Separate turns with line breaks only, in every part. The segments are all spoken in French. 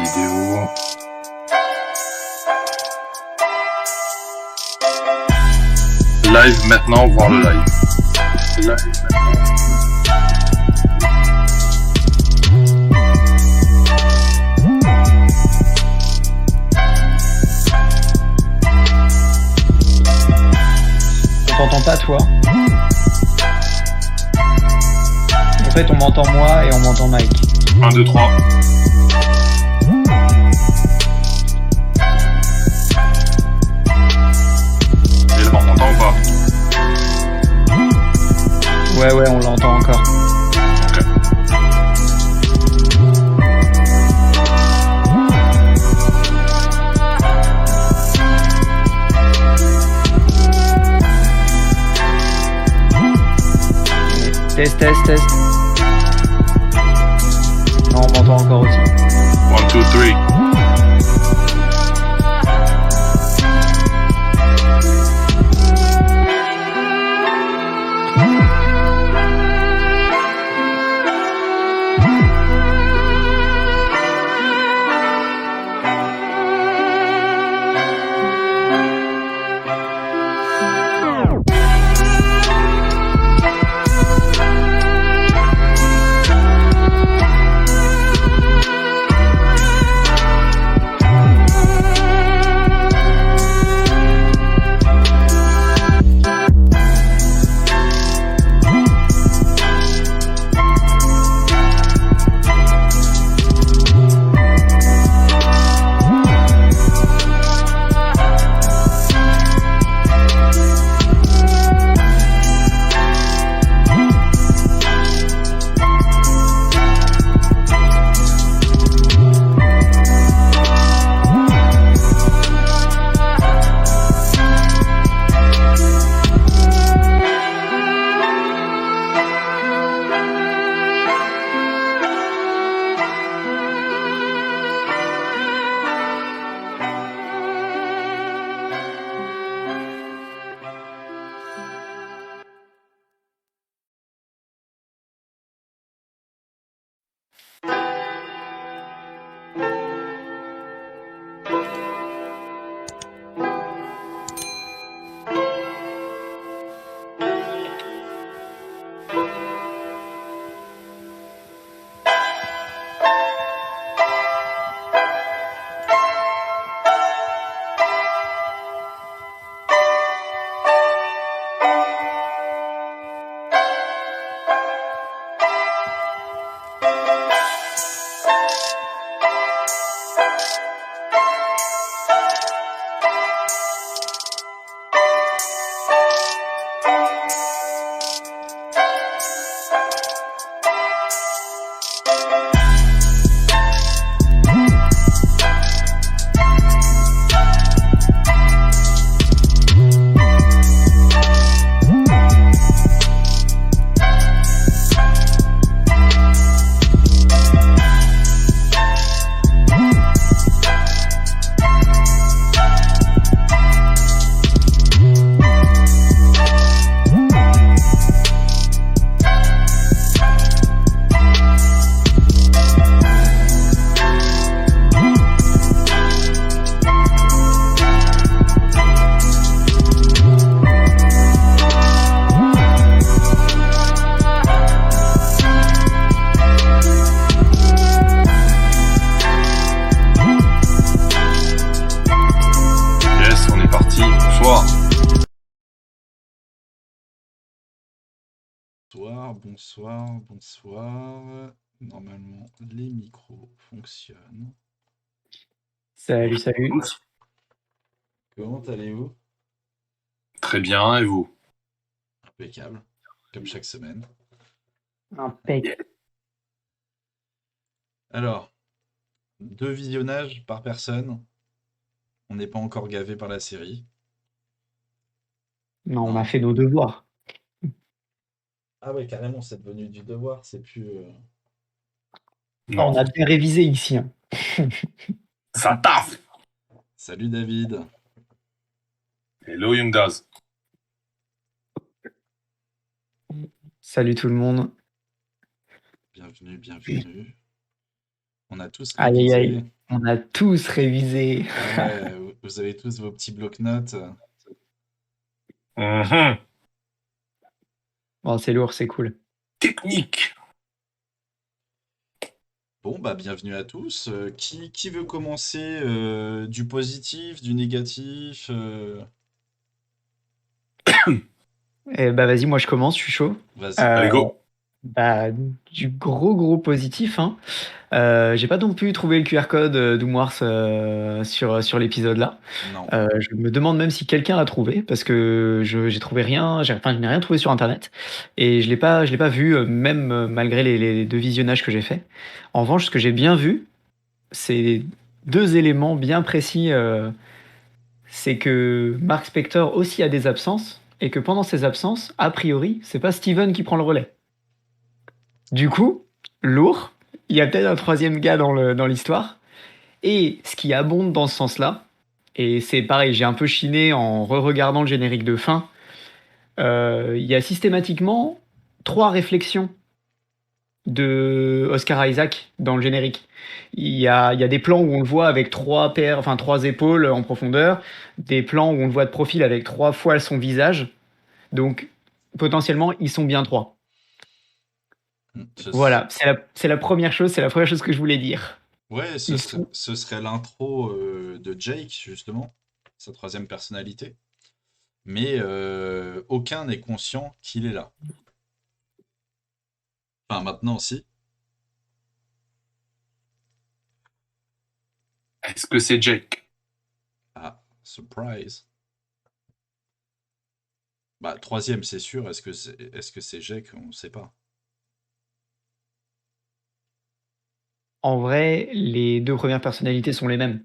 vidéo. Live maintenant, voir le live. Live maintenant.
On t'entend pas toi. En fait on m'entend moi et on m'entend Mike.
1, 2, 3. Et là, on m'entend ou pas?
Ouais, on l'entend encore.
Ok.
Test. Non, on m'entend encore aussi.
1, 2, 3. Yes, on est parti. Bonsoir.
Bonsoir. Normalement, les micros fonctionnent.
Salut.
Comment allez-vous?
Très bien, et vous?
Impeccable, comme chaque semaine.
Impec.
Alors, 2 visionnages par personne. On n'est pas encore gavé par la série.
Non, on
Non.
a fait nos devoirs.
Ah ouais, carrément, c'est devenu du devoir, c'est plus...
Non.
On a bien révisé ici. Hein.
Ça taffe.
Salut David.
Hello Young Daz.
Salut tout le monde.
Bienvenue. On a tous
Aïe.
révisé.
On a tous révisé.
Ah ouais, vous avez tous vos petits blocs-notes.
Mhm.
Bon, c'est lourd, c'est cool.
Technique.
Bon, bah bienvenue à tous. Qui veut commencer du positif, du négatif
Eh bah vas-y, moi je commence, je suis chaud.
Vas-y.
Euh,
Allez, go.
Bah, du gros positif, hein. J'ai pas non plus trouvé le QR code d'Oumwars sur l'épisode là.
Non.
Je me demande même si quelqu'un l'a trouvé parce que j'ai trouvé rien, enfin je n'ai rien trouvé sur internet et je l'ai pas vu même malgré les deux visionnages que j'ai faits. En revanche, ce que j'ai bien vu, c'est deux éléments bien précis. C'est que Mark Spector aussi a des absences et que pendant ces absences, a priori, c'est pas Steven qui prend le relais. Du coup, lourd, il y a peut-être un troisième gars dans l'histoire. Et ce qui abonde dans ce sens-là, et c'est pareil, j'ai un peu chiné en re-regardant le générique de fin, il y a systématiquement trois réflexions de Oscar Isaac dans le générique. Il y a des plans où on le voit avec trois paires, enfin trois épaules en profondeur, des plans où on le voit de profil avec trois fois son visage. Donc potentiellement, ils sont bien trois.
Ce-
Voilà, c'est la première chose, c'est la première chose que je voulais dire.
Ouais,
Ils sont
ce serait l'intro de Jake, justement, sa troisième personnalité. Mais aucun n'est conscient qu'il est là. Enfin, maintenant, si.
Est-ce que c'est Jake?
Ah, surprise. Bah, troisième, c'est sûr. Est-ce que c'est Jake? On ne sait pas.
en vrai, les deux premières personnalités sont les mêmes.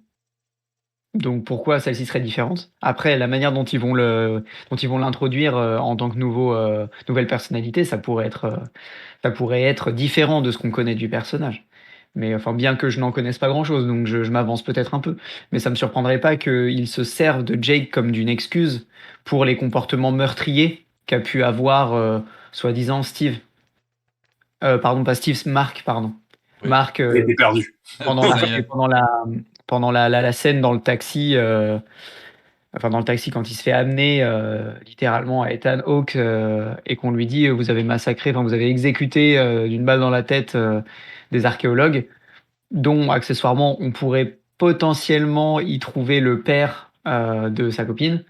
Donc pourquoi celle-ci serait différente? Après, la manière dont ils vont l'introduire en tant que nouvelle personnalité, ça pourrait être différent de ce qu'on connaît du personnage. Mais enfin, bien que je n'en connaisse pas grand-chose, donc je m'avance peut-être un peu. Mais ça me surprendrait pas qu'ils se servent de Jake comme d'une excuse pour les comportements meurtriers qu'a pu avoir, soi-disant, Steve. Pardon, pas Steve, Mark, pardon.
Oui.
Mark,
Il était perdu.
Ça y est.
pendant la scène dans le taxi, enfin dans le taxi quand il se fait amener littéralement à Ethan Hawke et qu'on lui dit vous avez massacré, enfin vous avez exécuté d'une balle dans la tête des archéologues, dont accessoirement on pourrait potentiellement y trouver le père de sa copine.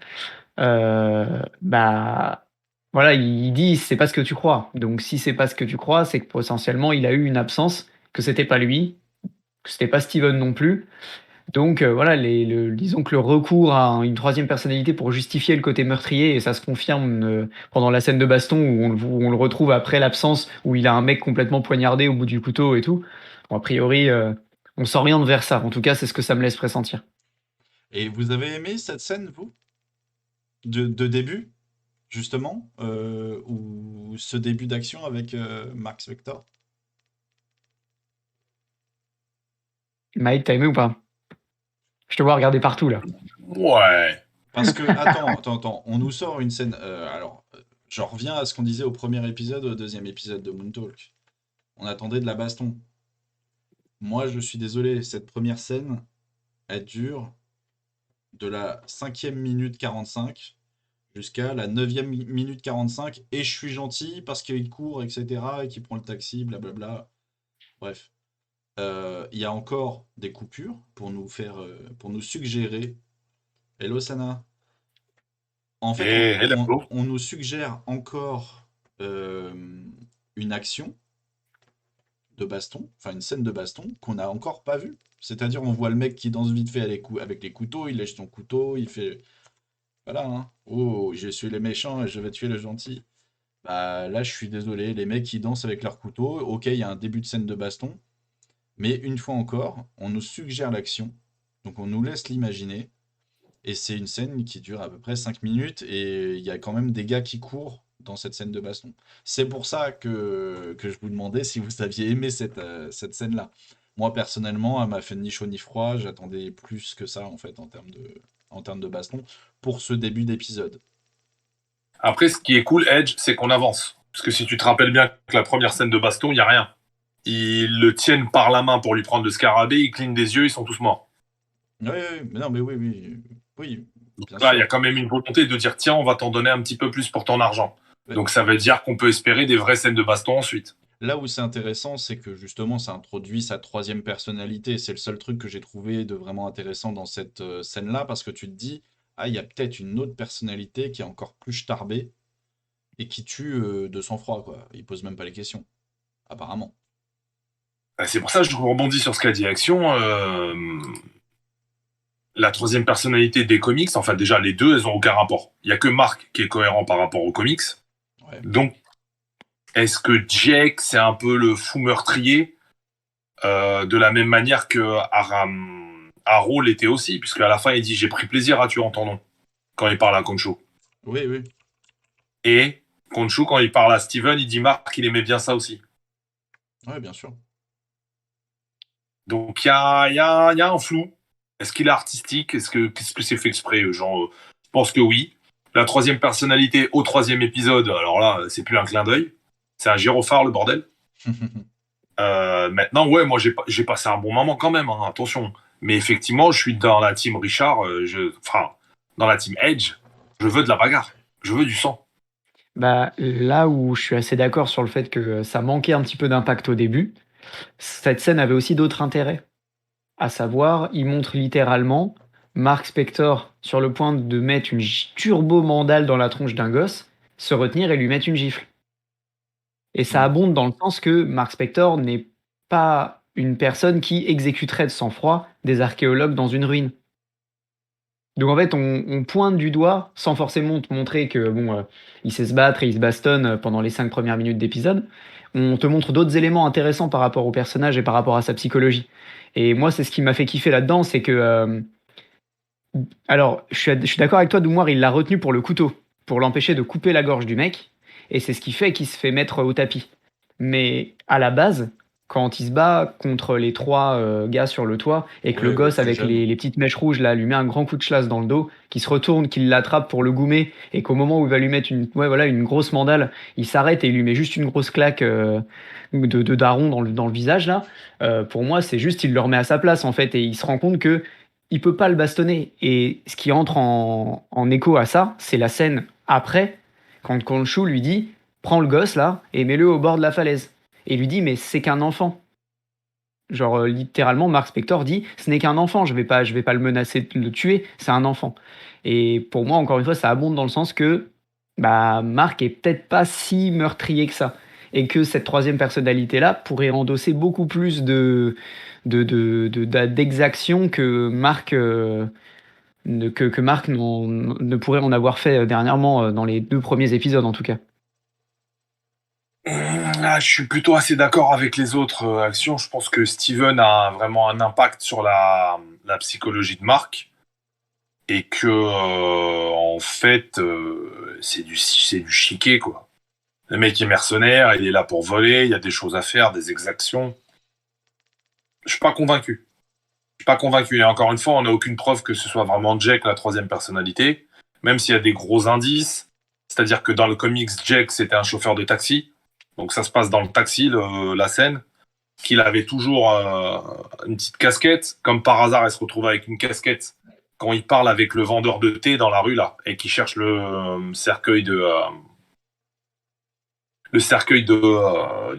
Bah voilà, il dit c'est pas ce que tu crois. Donc si c'est pas ce que tu crois, c'est que potentiellement il a eu une absence, que c'était pas lui, que c'était pas Steven non plus. Donc voilà, disons que le recours à une troisième personnalité pour justifier le côté meurtrier, et ça se confirme pendant la scène de baston où on le retrouve après l'absence, où il a un mec complètement poignardé au bout du couteau et tout. Bon, a priori, on s'oriente vers ça. En tout cas, c'est ce que ça me laisse pressentir.
Et vous avez aimé cette scène, vous? De début, justement? Ou ce début d'action avec Mark Spector?
Maïk, t'as aimé ou pas? Je te vois regarder partout là.
Ouais.
Parce que, attends, on nous sort une scène. Alors, j'en reviens à ce qu'on disait au premier épisode, au deuxième épisode de Moon Talk. On attendait de la baston. Moi, je suis désolé, cette première scène, elle dure de la 5e minute 45 jusqu'à la 9e minute 45, et je suis gentil parce qu'il court, etc., et qu'il prend le taxi, blablabla. Bref. Il y a encore des coupures pour nous suggérer. Hello Sana. En fait,
Et hello.
on nous suggère encore une action de baston, enfin une scène de baston qu'on n'a encore pas vue. C'est-à-dire, on voit le mec qui danse vite fait avec les couteaux, il lèche son couteau, il fait voilà, hein. Oh, je suis le méchant et je vais tuer le gentil. Bah là, je suis désolé, les mecs qui dansent avec leurs couteaux, ok, il y a un début de scène de baston, mais une fois encore, on nous suggère l'action, donc on nous laisse l'imaginer, et c'est une scène qui dure à peu près 5 minutes, et il y a quand même des gars qui courent dans cette scène de baston. C'est pour ça que je vous demandais si vous aviez aimé cette scène-là. Moi, personnellement, elle m'a fait ni chaud ni froid, j'attendais plus que ça, en fait, en termes de baston, pour ce début d'épisode.
Après, ce qui est cool, Edge, c'est qu'on avance. Parce que si tu te rappelles bien que la première scène de baston, il n'y a rien. ils le tiennent par la main pour lui prendre le scarabée, ils clignent des yeux, ils sont tous morts.
Ouais, ouais, mais non, mais oui, oui, oui,
Donc
bien
là, il y
sûr.
a quand même une volonté de dire tiens, on va t'en donner un petit peu plus pour ton argent.
Ouais.
Donc ça veut dire qu'on peut espérer des vraies scènes de baston ensuite.
Là où c'est intéressant, c'est que justement, ça introduit sa troisième personnalité. C'est le seul truc que j'ai trouvé de vraiment intéressant dans cette scène-là, parce que tu te dis, ah, il y a peut-être une autre personnalité qui est encore plus starbée et qui tue de sang-froid, quoi. Il pose même pas les questions, apparemment.
C'est pour ça que je rebondis sur ce qu'a dit Action. La troisième personnalité des comics, enfin déjà les deux, elles ont aucun rapport. Il y a que Mark qui est cohérent par rapport aux comics.
Ouais.
Donc, est-ce que Jake, c'est un peu le fou meurtrier de la même manière que Arrow l'était aussi, puisque à la fin il dit j'ai pris plaisir à tuer en ton nom quand il parle à Khonshu.
Oui, oui.
Et Khonshu, quand il parle à Steven, il dit Mark, il aimait bien ça aussi.
Ouais, bien sûr.
Donc il y a un flou. Est-ce qu'il est artistique? Qu'est-ce que c'est fait exprès? Je pense que oui. La troisième personnalité au troisième épisode, alors là, c'est plus un clin d'œil. C'est un gyrophare, le bordel. Maintenant, ouais, moi, j'ai passé un bon moment quand même, hein, attention. Mais effectivement, je suis dans la team Richard, enfin, dans la team Edge. Je veux de la bagarre. Je veux du sang.
Bah, là où je suis assez d'accord sur le fait que ça manquait un petit peu d'impact au début, cette scène avait aussi d'autres intérêts. À savoir, il montre littéralement Mark Spector sur le point de mettre une turbo mandale dans la tronche d'un gosse, se retenir et lui mettre une gifle. Et ça
Mm.
abonde dans le sens que Mark Spector n'est pas une personne qui exécuterait de sang-froid des archéologues dans une ruine. Donc en fait, on pointe du doigt, sans forcément te montrer que bon, il sait se battre et il se bastonne pendant les 5 premières minutes d'épisode. On te montre d'autres éléments intéressants par rapport au personnage et par rapport à sa psychologie. Et moi, c'est ce qui m'a fait kiffer là-dedans, c'est que alors, je suis d'accord avec toi, Doumoire, il l'a retenu pour le couteau, pour l'empêcher de couper la gorge du mec, et c'est ce qui fait qu'il se fait mettre au tapis. Mais à la base, quand il se bat contre les trois gars sur le toit, et que le
Ouais, ouais,
gosse
plus
avec
jeune.
les petites mèches rouges là lui met un grand coup de chlasse dans le dos, qui se retourne, qu'il l'attrape pour le goumer, et qu'au moment où il va lui mettre ouais, voilà, une grosse mandale, il s'arrête et il lui met juste une grosse claque de daron dans le visage là, pour moi c'est juste il le remet à sa place en fait, et il se rend compte que il peut pas le bastonner. Et ce qui entre en écho à ça, c'est la scène après, quand Khonshu lui dit prends le gosse là et mets-le au bord de la falaise. Et il lui dit mais c'est qu'un enfant. Genre littéralement, Mark Spector dit ce n'est qu'un enfant, je vais pas le menacer de le tuer, c'est un enfant. Et pour moi, encore une fois, ça abonde dans le sens que bah, Mark est peut-être pas si meurtrier que ça. Et que cette troisième personnalité-là pourrait endosser beaucoup plus d'exactions que Mark, que Mark ne pourrait en avoir fait dernièrement, dans les 2 premiers épisodes en tout cas.
Je suis plutôt assez d'accord avec les autres actions. Je pense que Steven a vraiment un impact sur la psychologie de Mark. Et que, en fait, c'est du chiquet, quoi. Le mec est mercenaire, il est là pour voler, il y a des choses à faire, des exactions. Je suis pas convaincu. Je suis pas convaincu. Et encore une fois, on n'a aucune preuve que ce soit vraiment Jack la troisième personnalité, même s'il y a des gros indices. C'est-à-dire que dans le comics, Jack, c'était un chauffeur de taxi. Donc ça se passe dans le taxi, la scène. Qu'il avait toujours une petite casquette. Comme par hasard, elle se retrouve avec une casquette quand il parle avec le vendeur de thé dans la rue, là, et qui cherche le cercueil de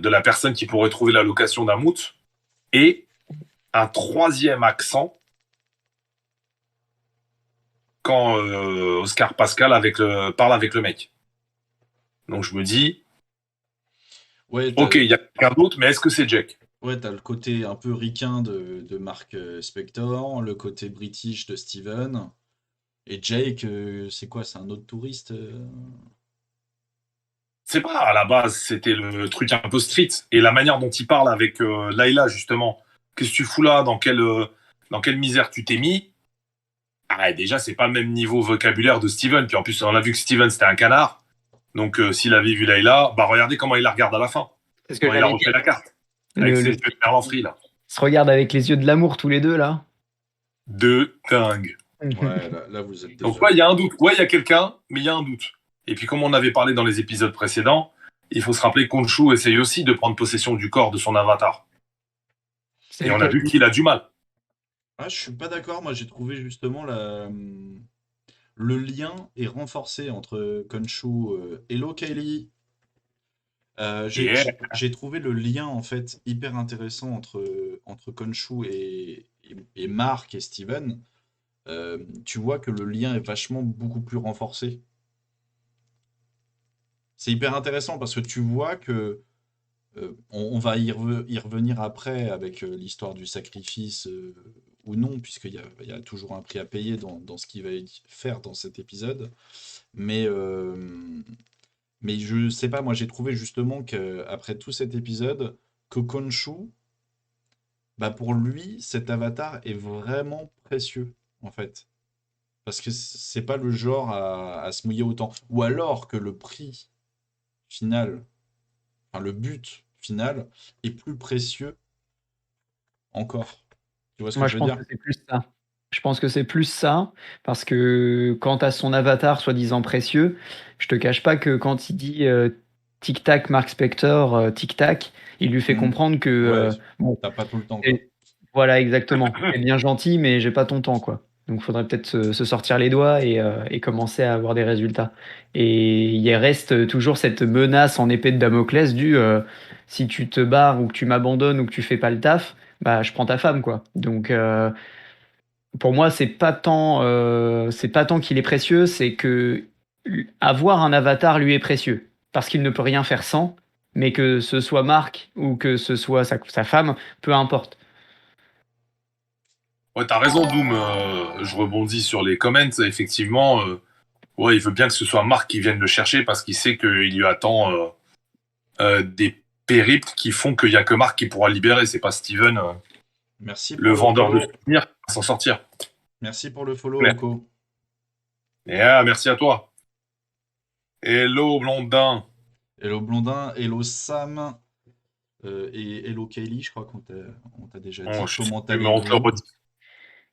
la personne qui pourrait trouver la location d'un mout. Et un troisième accent quand Oscar Pascal parle avec le mec. Donc je me dis,
Ouais,
ok, il y a quelqu'un d'autre, mais est-ce que c'est Jack?
ouais, t'as le côté un peu ricain de Mark Spector, le côté british de Steven. Et Jake, c'est quoi? C'est un autre touriste?
C'est pas, à la base, c'était le truc un peu street. Et la manière dont il parle avec Layla, justement, qu'est-ce que tu fous là? Dans quelle misère tu t'es mis? Ah, ouais, déjà, c'est pas le même niveau vocabulaire de Steven. Puis en plus, on a vu que Steven, c'était un canard. Donc, s'il avait vu Layla, bah regardez comment il la regarde à la fin.
C'est ce que
Quand il a
j'allais
refait
dire.
la carte. Avec ses
Le
yeux de merlan-frit, là.
se regarde avec les yeux de l'amour tous les deux là.
De dingue.
Ouais, là, vous êtes
Donc,
déjà.
ouais, il y a un doute. Ouais, il y a quelqu'un, mais il y a un doute. Et puis, comme on avait parlé dans les épisodes précédents, il faut se rappeler que Khonshu essaye aussi de prendre possession du corps de son avatar.
C'est
Et on a
lequel?
vu qu'il a du mal.
Ah, je suis pas d'accord. Moi, j'ai trouvé justement le lien est renforcé entre Khonshu. Hello Kylie.
Yeah.
J'ai trouvé le lien en fait hyper intéressant entre Khonshu et Mark et Steven. Tu vois que le lien est vachement beaucoup plus renforcé. C'est hyper intéressant parce que tu vois que on va y revenir après avec l'histoire du sacrifice ou non, il y a toujours un prix à payer dans ce qu'il va faire dans cet épisode. Mais, mais je sais pas, moi j'ai trouvé justement qu'après tout cet épisode, que Khonshu, bah pour lui, cet avatar est vraiment précieux, en fait. Parce que c'est pas le genre à se mouiller autant. Ou alors que le prix final, enfin le but final, est plus précieux encore. Tu vois ce que
Moi,
je
je
veux
pense
dire?
que c'est plus ça. Je pense que c'est plus ça, parce que quant à son avatar soi-disant précieux, je te cache pas que quand il dit Tic Tac, Mark Spector, Tic Tac, il lui fait
Mhm.
comprendre que
Ouais,
bon,
t'as pas tout le temps, quoi.
et voilà exactement, t'es bien gentil, mais j'ai pas ton temps quoi. Donc faudrait peut-être se sortir les doigts et commencer à avoir des résultats. Et il reste toujours cette menace en épée de Damoclès du si tu te barres ou que tu m'abandonnes ou que tu fais pas le taf, bah je prends ta femme quoi. Donc pour moi, c'est pas tant qu'il est précieux, c'est que avoir un avatar lui est précieux parce qu'il ne peut rien faire sans, mais que ce soit Marc ou que ce soit sa femme, peu importe.
Ouais, t'as raison, Doom. Je rebondis sur les comments. Effectivement, ouais, il veut bien que ce soit Marc qui vienne le chercher parce qu'il sait qu'il lui attend des périples qui font qu'il y a que Marc qui pourra le libérer. C'est pas Steven,
Merci
le
pour le
vendeur de
follow.
souvenirs, qui va s'en sortir.
Merci pour le follow,
Claire.
Oko.
Et merci à toi. Hello, Blondin.
Hello Blondin, hello Sam, et hello Kaylee, je crois on t'a déjà
Oh,
dit
je sais
comment
plus, mais
t'allais,
on te le
Blond.
redit.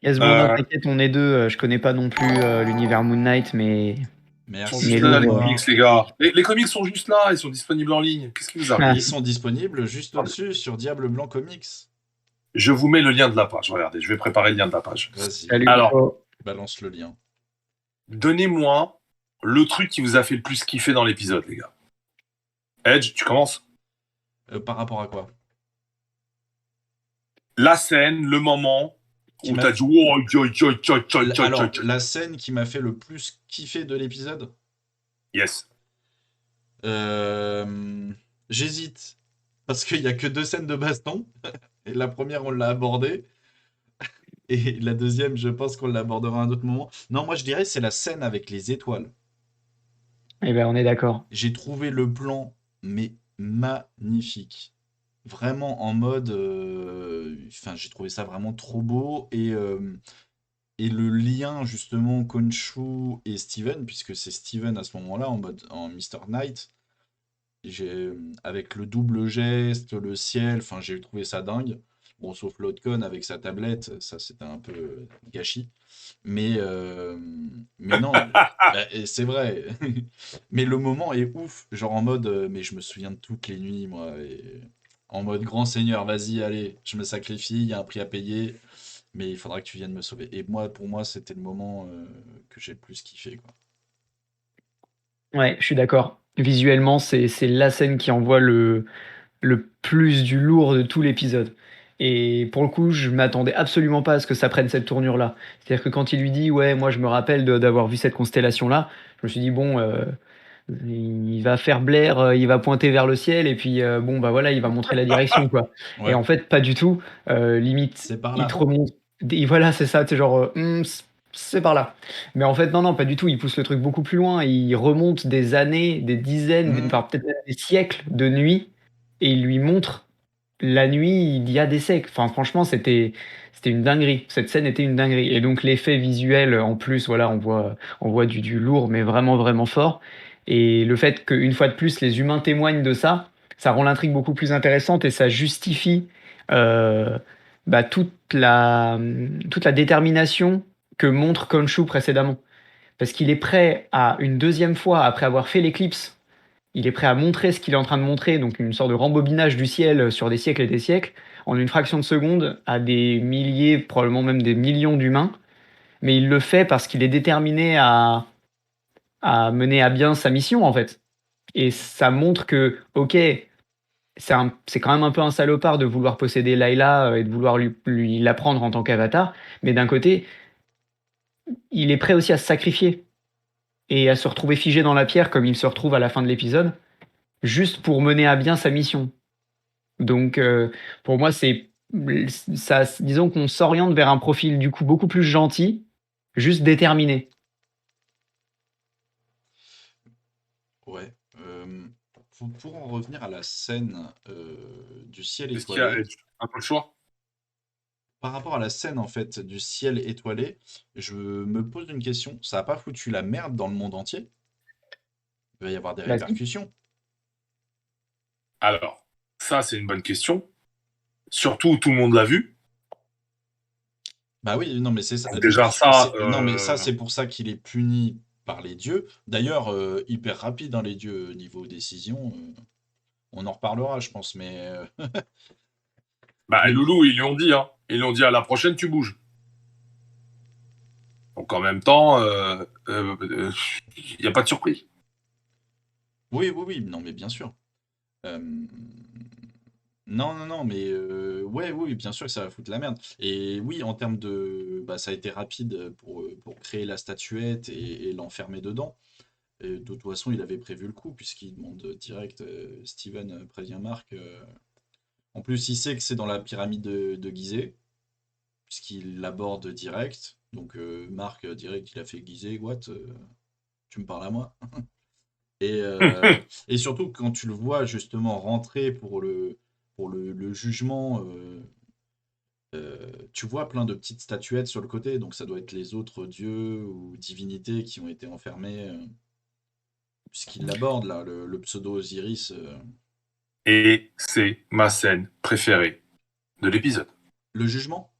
Yes, Blondin,
Euh,
t'inquiète, on est deux. Je connais pas non plus l'univers Moon Knight,
Ils sont
Merci
mais
juste
pour
là,
l'autre.
les
moi.
comics, les gars. Les comics sont juste là, ils sont disponibles en ligne. Qu'est-ce qui vous
Et
arrive?
ils sont disponibles juste au-dessus sur Diable Blanc Comics.
Je vous mets le lien de la page. Regardez, je vais préparer le lien de la page.
Vas-y,
Salut,
Alors,
Flo.
balance le lien.
donnez-moi le truc qui vous a fait le plus kiffer dans l'épisode, les gars. Edge, tu commences?
Par rapport à quoi?
La scène, le moment
Qui
où
m'a
t'as dit oh, tchoi, tchoi, tchoi, tchoi, tchoi,
Alors,
tchoi.
la scène qui m'a fait le plus kiffer de l'épisode,
Yes.
euh, j'hésite. Parce qu'il n'y a que deux scènes de baston. Et la première, on l'a abordée. Et la deuxième, je pense qu'on l'abordera à un autre moment. Non, moi, je dirais c'est la scène avec les étoiles.
Eh ben, on est d'accord.
J'ai trouvé le plan, mais magnifique. Vraiment en mode. Enfin, j'ai trouvé ça vraiment trop beau. Et le lien, justement, Khonshu et Steven, puisque c'est Steven à ce moment-là, en Mr. Knight, avec le double geste, le ciel, enfin, j'ai trouvé ça dingue. Bon, sauf l'Otcon avec sa tablette, ça c'était un peu gâchis. Mais, euh, mais non, bah, et c'est vrai. Mais le moment est ouf, genre en mode, mais je me souviens de toutes les nuits, moi, et en mode grand seigneur, vas-y, allez, je me sacrifie, il y a un prix à payer, mais il faudra que tu viennes me sauver. Et moi, pour moi, c'était le moment que j'ai le plus kiffé, quoi.
Ouais, je suis d'accord. Visuellement, c'est la scène qui envoie le plus du lourd de tout l'épisode. Et pour le coup, je m'attendais absolument pas à ce que ça prenne cette tournure-là. C'est-à-dire que quand il lui dit, ouais, moi je me rappelle d'avoir vu cette constellation-là, je me suis dit, bon, il va faire Blair, il va pointer vers le ciel, et puis bon, bah voilà, il va montrer la direction, quoi. Et
Ouais,
en fait, pas du tout. Limite,
c'est par
il te
là.
remonte. Et voilà, c'est ça, c'est genre, c'est par là. Mais en fait, non, non, pas du tout. Il pousse le truc beaucoup plus loin. Il remonte des années, des dizaines,
Hmm.
enfin peut-être même des siècles de nuit, et il lui montre la nuit, il y a des siècles. Enfin, franchement, c'était une dinguerie. Cette scène était une dinguerie. Et donc, l'effet visuel, en plus, voilà, on voit du lourd, mais vraiment, vraiment fort. Et le fait qu'une fois de plus, les humains témoignent de ça, ça rend l'intrigue beaucoup plus intéressante et ça justifie euh, bah, toute la détermination que montre Khonshu précédemment. Parce qu'il est prêt à une deuxième fois, après avoir fait l'éclipse, Il est prêt à montrer ce qu'il est en train de montrer, donc une sorte de rembobinage du ciel sur des siècles et des siècles, en une fraction de seconde, à des milliers, probablement même des millions d'humains. Mais il le fait parce qu'il est déterminé à mener à bien sa mission, en fait. Et ça montre que, ok, c'est quand même un peu un salopard de vouloir posséder Layla et de vouloir lui l'apprendre en tant qu'avatar, mais d'un côté, il est prêt aussi à se sacrifier et à se retrouver figé dans la pierre comme il se retrouve à la fin de l'épisode, juste pour mener à bien sa mission. Donc, pour moi, ça, disons qu'on s'oriente vers un profil du coup beaucoup plus gentil, juste déterminé.
Ouais. Pour en revenir à la scène du ciel
Est-ce qu'il y a
étoilé,
un peu le choix?
par rapport à la scène en fait du ciel étoilé, je me pose une question. Ça n'a pas foutu la merde dans le monde entier? Il va y avoir des
Vas-y.
répercussions.
Alors, ça, c'est une bonne question. Surtout, tout le monde l'a vu.
Bah oui, non mais c'est ça.
Donc déjà, ça,
Non mais ça c'est pour ça qu'il est puni par les dieux. D'ailleurs, hyper rapide dans les dieux niveau décision. On en reparlera, je pense, mais
bah,
mais
Loulou, ils lui ont dit, hein. Ils lui ont dit à la prochaine, tu bouges. Donc en même temps, il n'y a pas de surprise.
oui, oui, oui, non mais bien sûr. Euh, Non, non, non, mais ouais, oui, bien sûr que ça va foutre la merde. Et oui, en termes de, bah, ça a été rapide pour créer la statuette et l'enfermer dedans. Et de toute façon, il avait prévu le coup, puisqu'il demande direct, Steven prévient Marc. En plus, il sait que c'est dans la pyramide de Gizeh, puisqu'il l'aborde direct. Donc, Marc, direct, il a fait Gizeh, what? Tu me parles à moi? Et surtout, quand tu le vois justement rentrer pour le jugement, tu vois plein de petites statuettes sur le côté, donc ça doit être les autres dieux ou divinités qui ont été enfermés, puisqu'il l'aborde là, le pseudo Osiris.
Et c'est ma scène préférée de l'épisode.
Le jugement?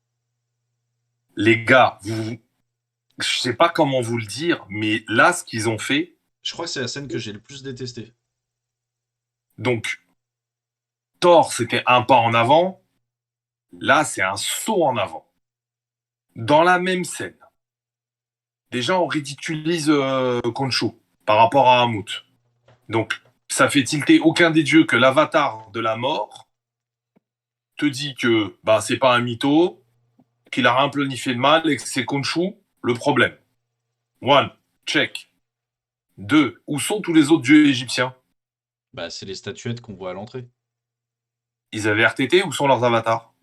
Les gars, je sais pas comment vous le dire, mais là, ce qu'ils ont fait,
Je crois que c'est la scène que j'ai le plus détestée.
donc Thor, c'était un pas en avant, là, c'est un saut en avant. Dans la même scène, déjà, on ridiculise Khonshu par rapport à Amut. Donc, ça fait tilter aucun des dieux que l'avatar de la mort te dit que bah, c'est pas un mytho, qu'il a rien planifié de mal et que c'est Khonshu le problème. One, check. Deux, où sont tous les autres dieux égyptiens?
Bah, c'est les statuettes qu'on voit à l'entrée.
Ils avaient RTT, où sont leurs avatars?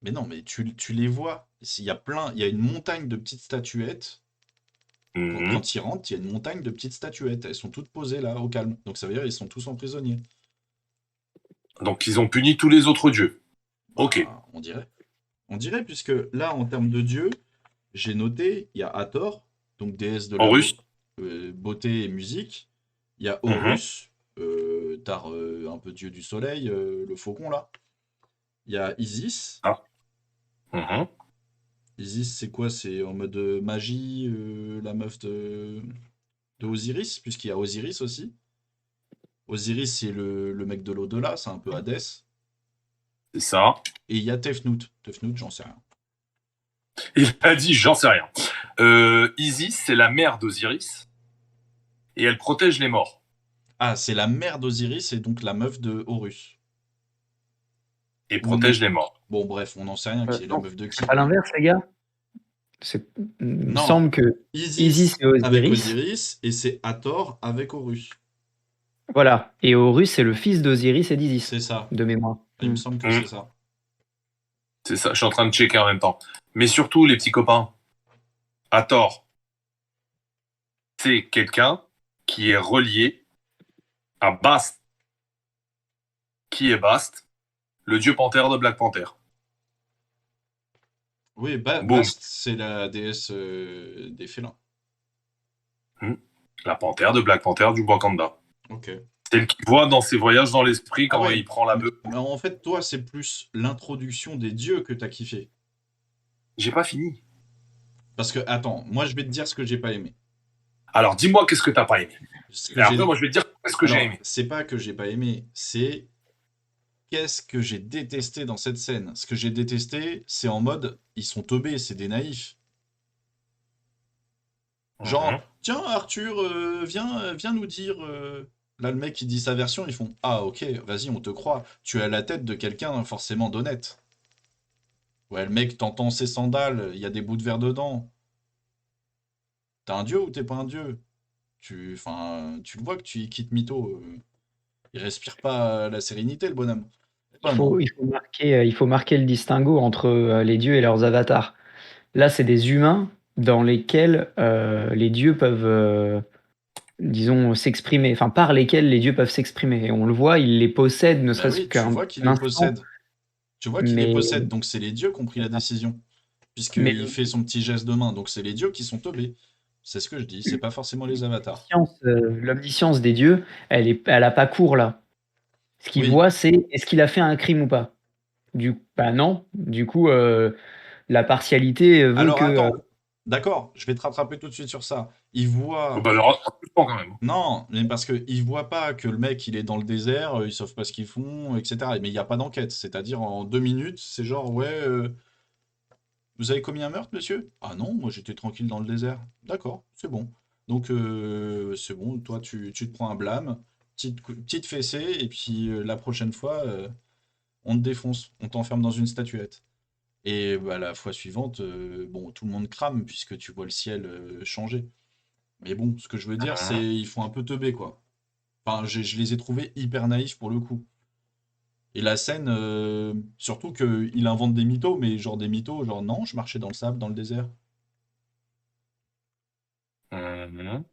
Mais non, mais tu les vois. Il y a une montagne de petites statuettes.
Mhm.
Quand ils rentrent, il y a une montagne de petites statuettes. Elles sont toutes posées là, au calme. Donc ça veut dire qu'ils sont tous emprisonniers.
Donc, ils ont puni tous les autres dieux. Ok.
Bah, on dirait. On dirait, puisque là, en termes de dieux, j'ai noté, il y a Hathor, donc déesse de la
Horus.
beauté et musique. Il y a
Mhm.
Horus, Tar, un peu dieu du soleil, le faucon là. Il y a Isis.
Ah. Mhm.
Isis, c'est quoi? C'est en mode magie, la meuf de Osiris, puisqu'il y a Osiris aussi. Osiris, c'est le mec de l'au-delà, c'est un peu Hadès.
C'est ça.
Et il y a Tefnut. Tefnut, j'en sais rien.
Il a dit, j'en sais rien. Isis, c'est la mère d'Osiris et elle protège les morts.
Ah, c'est la mère d'Osiris et donc la meuf de Horus.
Et
Ou non.
protège les morts.
Bon, bref, on n'en sait rien qui est la
Non,
meuf de
c'est
qui.
pas l'inverse, les gars. Il me
Non,
semble que Isis
Isis
et
avec
Osiris,
Osiris et c'est Hathor avec Horus.
voilà. Et Horus, c'est le fils d'Osiris et d'Isis,
C'est ça.
de mémoire.
Il me semble que
Mhm.
c'est ça.
C'est ça, je suis en train de checker en même temps. Mais surtout, les petits copains, à tort, c'est quelqu'un qui est relié à Bast. Qui est Bast? Le dieu panthère de Black Panther.
Oui,
Boum.
Bast, c'est la déesse des félins.
La panthère de Black Panther du Wakanda.
Ok.
Celle qu'il voit dans ses voyages dans l'esprit
Ah
quand
ouais.
il prend la bœuf.
Mais en fait, toi, c'est plus l'introduction des dieux que t'as kiffé.
J'ai pas fini.
Parce que, attends, moi, je vais te dire ce que j'ai pas aimé.
Alors, dis-moi qu'est-ce que t'as pas aimé.
Ce
Et
que
après,
j'ai
moi, je vais te dire Est-ce que j'ai
Alors,
aimé?
c'est pas que j'ai pas aimé, c'est qu'est-ce que j'ai détesté dans cette scène. Ce que j'ai détesté, c'est en mode, ils sont teubés, c'est des naïfs. Genre,
Mhm.
tiens Arthur, viens nous dire. Là, le mec, il dit sa version, ils font, ah ok, vas-y, on te croit. Tu as la tête de quelqu'un forcément d'honnête. Ouais, le mec, t'entends ses sandales, il y a des bouts de verre dedans. T'es un dieu ou t'es pas un dieu? Enfin, tu le vois que tu quittes mytho. Il respire pas la sérénité, le bonhomme.
Il
Bah
faut,
non.
il faut marquer, il faut marquer le distinguo entre les dieux et leurs avatars. Là, c'est des humains dans lesquels les dieux peuvent, disons, s'exprimer, enfin, par lesquels les dieux peuvent s'exprimer. Et on le voit, ils les possèdent, ne
Bah
serait-ce
oui, tu
qu'un
vois qu'il
un
les
instant,
possède. Tu vois qu'il les
mais,
possède, donc c'est les dieux qui ont pris la décision.
mais
Puisqu'il fait son petit geste de main, donc c'est les dieux qui sont teubés. C'est ce que je dis, c'est pas forcément les avatars.
l'omniscience des dieux, elle a pas cours là. Ce qu'il
Oui.
voit, c'est est-ce qu'il a fait un crime ou pas. Bah non. Du coup, la partialité veut
Alors
que.
attends, d'accord, je vais te rattraper tout de suite sur ça. Il
Oh,
voit.
bah, le rattrapement, quand même.
Non, mais parce qu'il voit pas que le mec il est dans le désert, ils savent pas ce qu'ils font, etc. Mais il n'y a pas d'enquête. C'est-à-dire en 2 minutes, c'est genre ouais, vous avez commis un meurtre, monsieur? Ah non, moi j'étais tranquille dans le désert. D'accord, c'est bon. Donc c'est bon, toi tu te prends un blâme, petite fessée, et puis la prochaine fois, on te défonce, on t'enferme dans une statuette. Et bah, la fois suivante, bon, tout le monde crame puisque tu vois le ciel changer. Mais bon, ce que je veux dire, c'est
Mhm.
ils font un peu teubé, quoi. Enfin, je les ai trouvés hyper naïfs pour le coup. Et la scène, surtout qu'il invente des mythos, mais genre des mythos, genre non, je marchais dans le sable, dans le désert.
Mhm.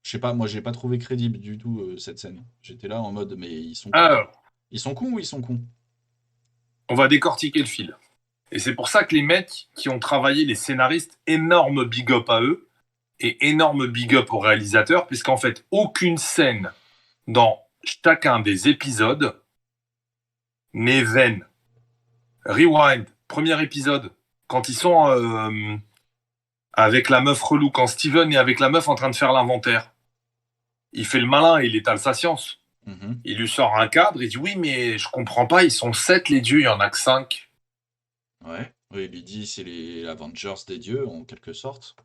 Je sais pas, moi j'ai pas trouvé crédible du tout cette scène. J'étais là en mode, mais ils sont cons.
Alors,
Ils sont cons ou ils sont cons?
on va décortiquer le fil. Et c'est pour ça que les mecs qui ont travaillé, les scénaristes, énorme big up à eux et énorme big up aux réalisateurs, puisqu'en fait, aucune scène dans chacun des épisodes n'est vaine. Rewind, premier épisode, quand ils sont avec la meuf relou, quand Steven est avec la meuf en train de faire l'inventaire, il fait le malin et il étale sa science.
Mhm.
Il lui sort un cadre, il dit oui, mais je comprends pas, ils sont 7 les dieux, il y en a que 5.
Ouais. Oui, il lui dit c'est les Avengers des dieux, en quelque sorte.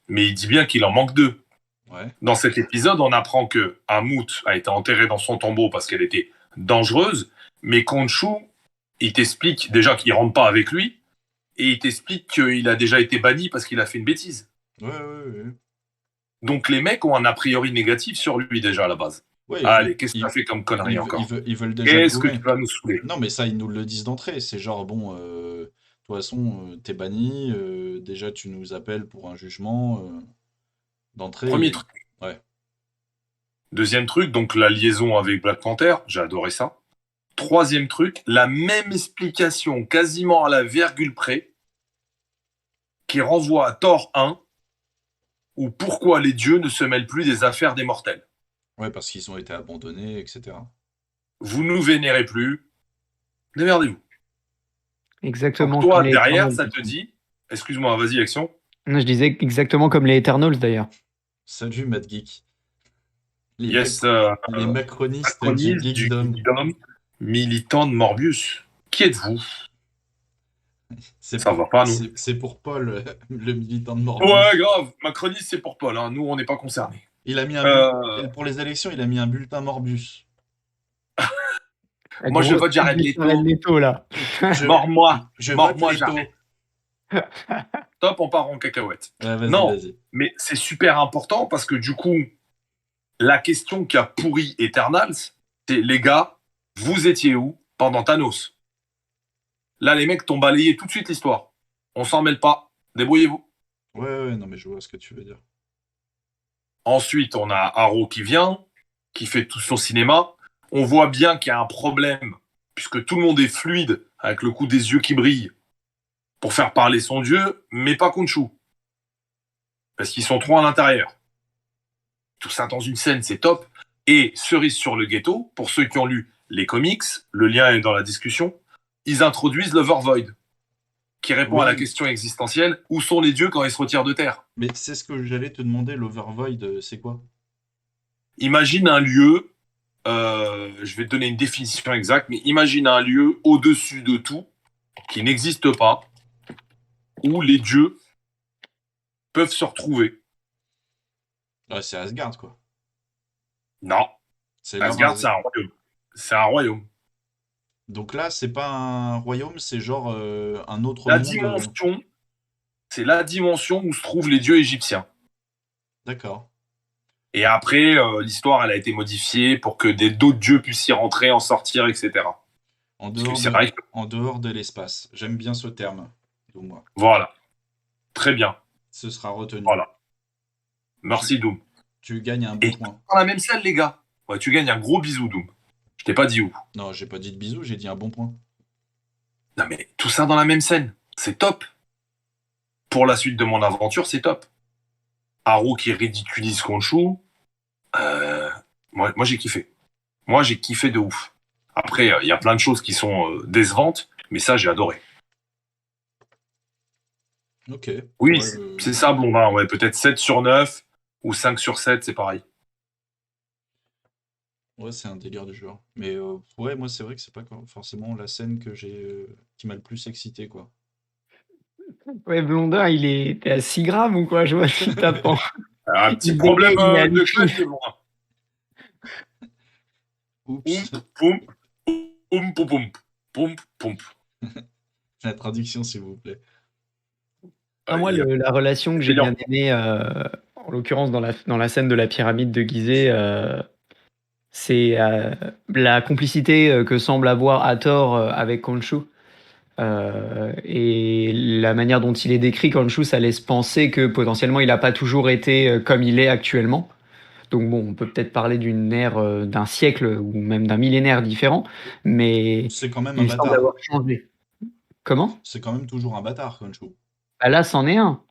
Mais il dit bien qu'il en manque 2.
Ouais.
Dans cet épisode, on apprend que Amut a été enterrée dans son tombeau parce qu'elle était dangereuse, mais Khonshu, il t'explique déjà qu'il rentre pas avec lui, et il t'explique qu'il a déjà été banni parce qu'il a fait une bêtise.
Ouais, ouais, ouais.
Donc les mecs ont un a priori négatif sur lui déjà à la base.
Ouais,
Allez, qu'est-ce que tu as fait comme connerie encore?
ils veulent déjà le
Qu'est-ce que tu
gommer.
vas nous saouler?
Non, mais ça, ils nous le disent d'entrée. C'est genre, bon, de toute façon, t'es banni. Déjà, tu nous appelles pour un jugement d'entrée.
Premier truc.
Ouais.
Deuxième truc, donc la liaison avec Black Panther, j'ai adoré ça. Troisième truc, la même explication quasiment à la virgule près qui renvoie à Thor 1 ou pourquoi les dieux ne se mêlent plus des affaires des mortels.
Ouais, parce qu'ils ont été abandonnés, etc.
Vous nous vénérez plus, démerdez-vous. Donc
Exactement comme
toi,
les
derrière,
Eternals.
ça te dit, excuse-moi, vas-y, action.
Non, je disais exactement comme les Eternals d'ailleurs.
Salut, Mad Geek. Les,
Yes,
les macronistes du
acronise du
geekdom.
Geekdom, militant de Morbius. Qui êtes-vous? Ça va pas, nous.
C'est pour Paul, le militant de
Ouais,
Morbius.
grave, Macronis, c'est pour Paul, hein. Nous, on n'est pas concernés.
Il a mis un
Euh,
pour les élections, il a mis un bulletin Morbius.
La
moi, je
grosse
vote
pub
Jared
de Jared
Leto.
Leto là.
Je,
Mors-moi,
je vote
mors-moi,
Leto.
Jared. Top, on part en cacahuète.
Ouais, vas-y,
Non,
vas-y.
mais c'est super important parce que du coup, la question qui a pourri Eternals, c'est les gars, vous étiez où pendant Thanos? Là, les mecs t'ont balayé tout de suite l'histoire. On s'en mêle pas. Débrouillez-vous.
Ouais, ouais, non, mais je vois ce que tu veux dire.
Ensuite, on a Arrow qui vient, qui fait tout son cinéma. On voit bien qu'il y a un problème, puisque tout le monde est fluide, avec le coup des yeux qui brillent, pour faire parler son dieu, mais pas Khonshu. Parce qu'ils sont trop à l'intérieur. Tout ça dans une scène, c'est top. Et cerise sur le ghetto, pour ceux qui ont lu les comics, le lien est dans la discussion, ils introduisent l'Overvoid, qui répond à la
Oui,
question existentielle, où sont les dieux quand ils se retirent de terre?
mais c'est ce que j'allais te demander, l'Overvoid, c'est quoi?
Imagine un lieu, je vais te donner une définition exacte, mais imagine un lieu au-dessus de tout, qui n'existe pas, où les dieux peuvent se retrouver.
Ouais, c'est Asgard, quoi.
Non,
C'est leur
Asgard, c'est un royaume. C'est un royaume.
Donc là, c'est pas un royaume, c'est genre un autre
La
monde.
dimension, c'est la dimension où se trouvent les dieux égyptiens.
D'accord.
Et après, l'histoire, elle a été modifiée pour que d'autres dieux puissent y rentrer, en sortir, etc.
En
Parce que
dehors
c'est
de,
vrai que,
en dehors de l'espace. J'aime bien ce terme. Donc moi,
voilà, très bien.
ce sera retenu.
Voilà.
Tu,
Merci, Doom.
tu gagnes un bon
Et
point.
dans la même salle, les gars. Ouais, tu gagnes un gros bisou, Doom. Je t'ai pas dit où.
Non, j'ai pas dit de bisous, j'ai dit un bon point.
Non, mais tout ça dans la même scène. C'est top. Pour la suite de mon aventure, c'est top. Haru qui ridiculise Khonshu. Euh, moi j'ai kiffé. Moi, j'ai kiffé de ouf. Après, il y a plein de choses qui sont décevantes, mais ça, j'ai adoré.
Ok.
Oui,
Ouais,
c'est ça, Blondin. Ouais, peut-être 7 sur 9 ou 5 sur 7, c'est pareil.
ouais, c'est un délire du genre. Mais ouais, moi, c'est vrai que c'est pas forcément la scène qui m'a le plus excité, quoi.
Ouais, Blondin, t'es à 6 grammes ou quoi? Je vois qu'il tape en.
Un petit
Il
problème
bégaye, il est
de
halluciné.
clavier, Blondin.
Oups,
Oump, poump, oump, poump, poump, poump.
la traduction, s'il vous plaît.
Ah, moi,
Il y a
la relation que j'ai
meilleur.
bien aimée, en l'occurrence dans la scène de la pyramide de Gizeh, c'est la complicité que semble avoir Hathor avec Khonshu. Et la manière dont il est décrit, Khonshu, ça laisse penser que potentiellement il n'a pas toujours été comme il est actuellement. Donc bon, on peut peut-être parler d'une ère d'un siècle ou même d'un millénaire différent, mais
C'est quand même un
il semble
bâtard.
avoir changé. Comment?
C'est quand même toujours un bâtard, Khonshu.
Bah là, c'en est un.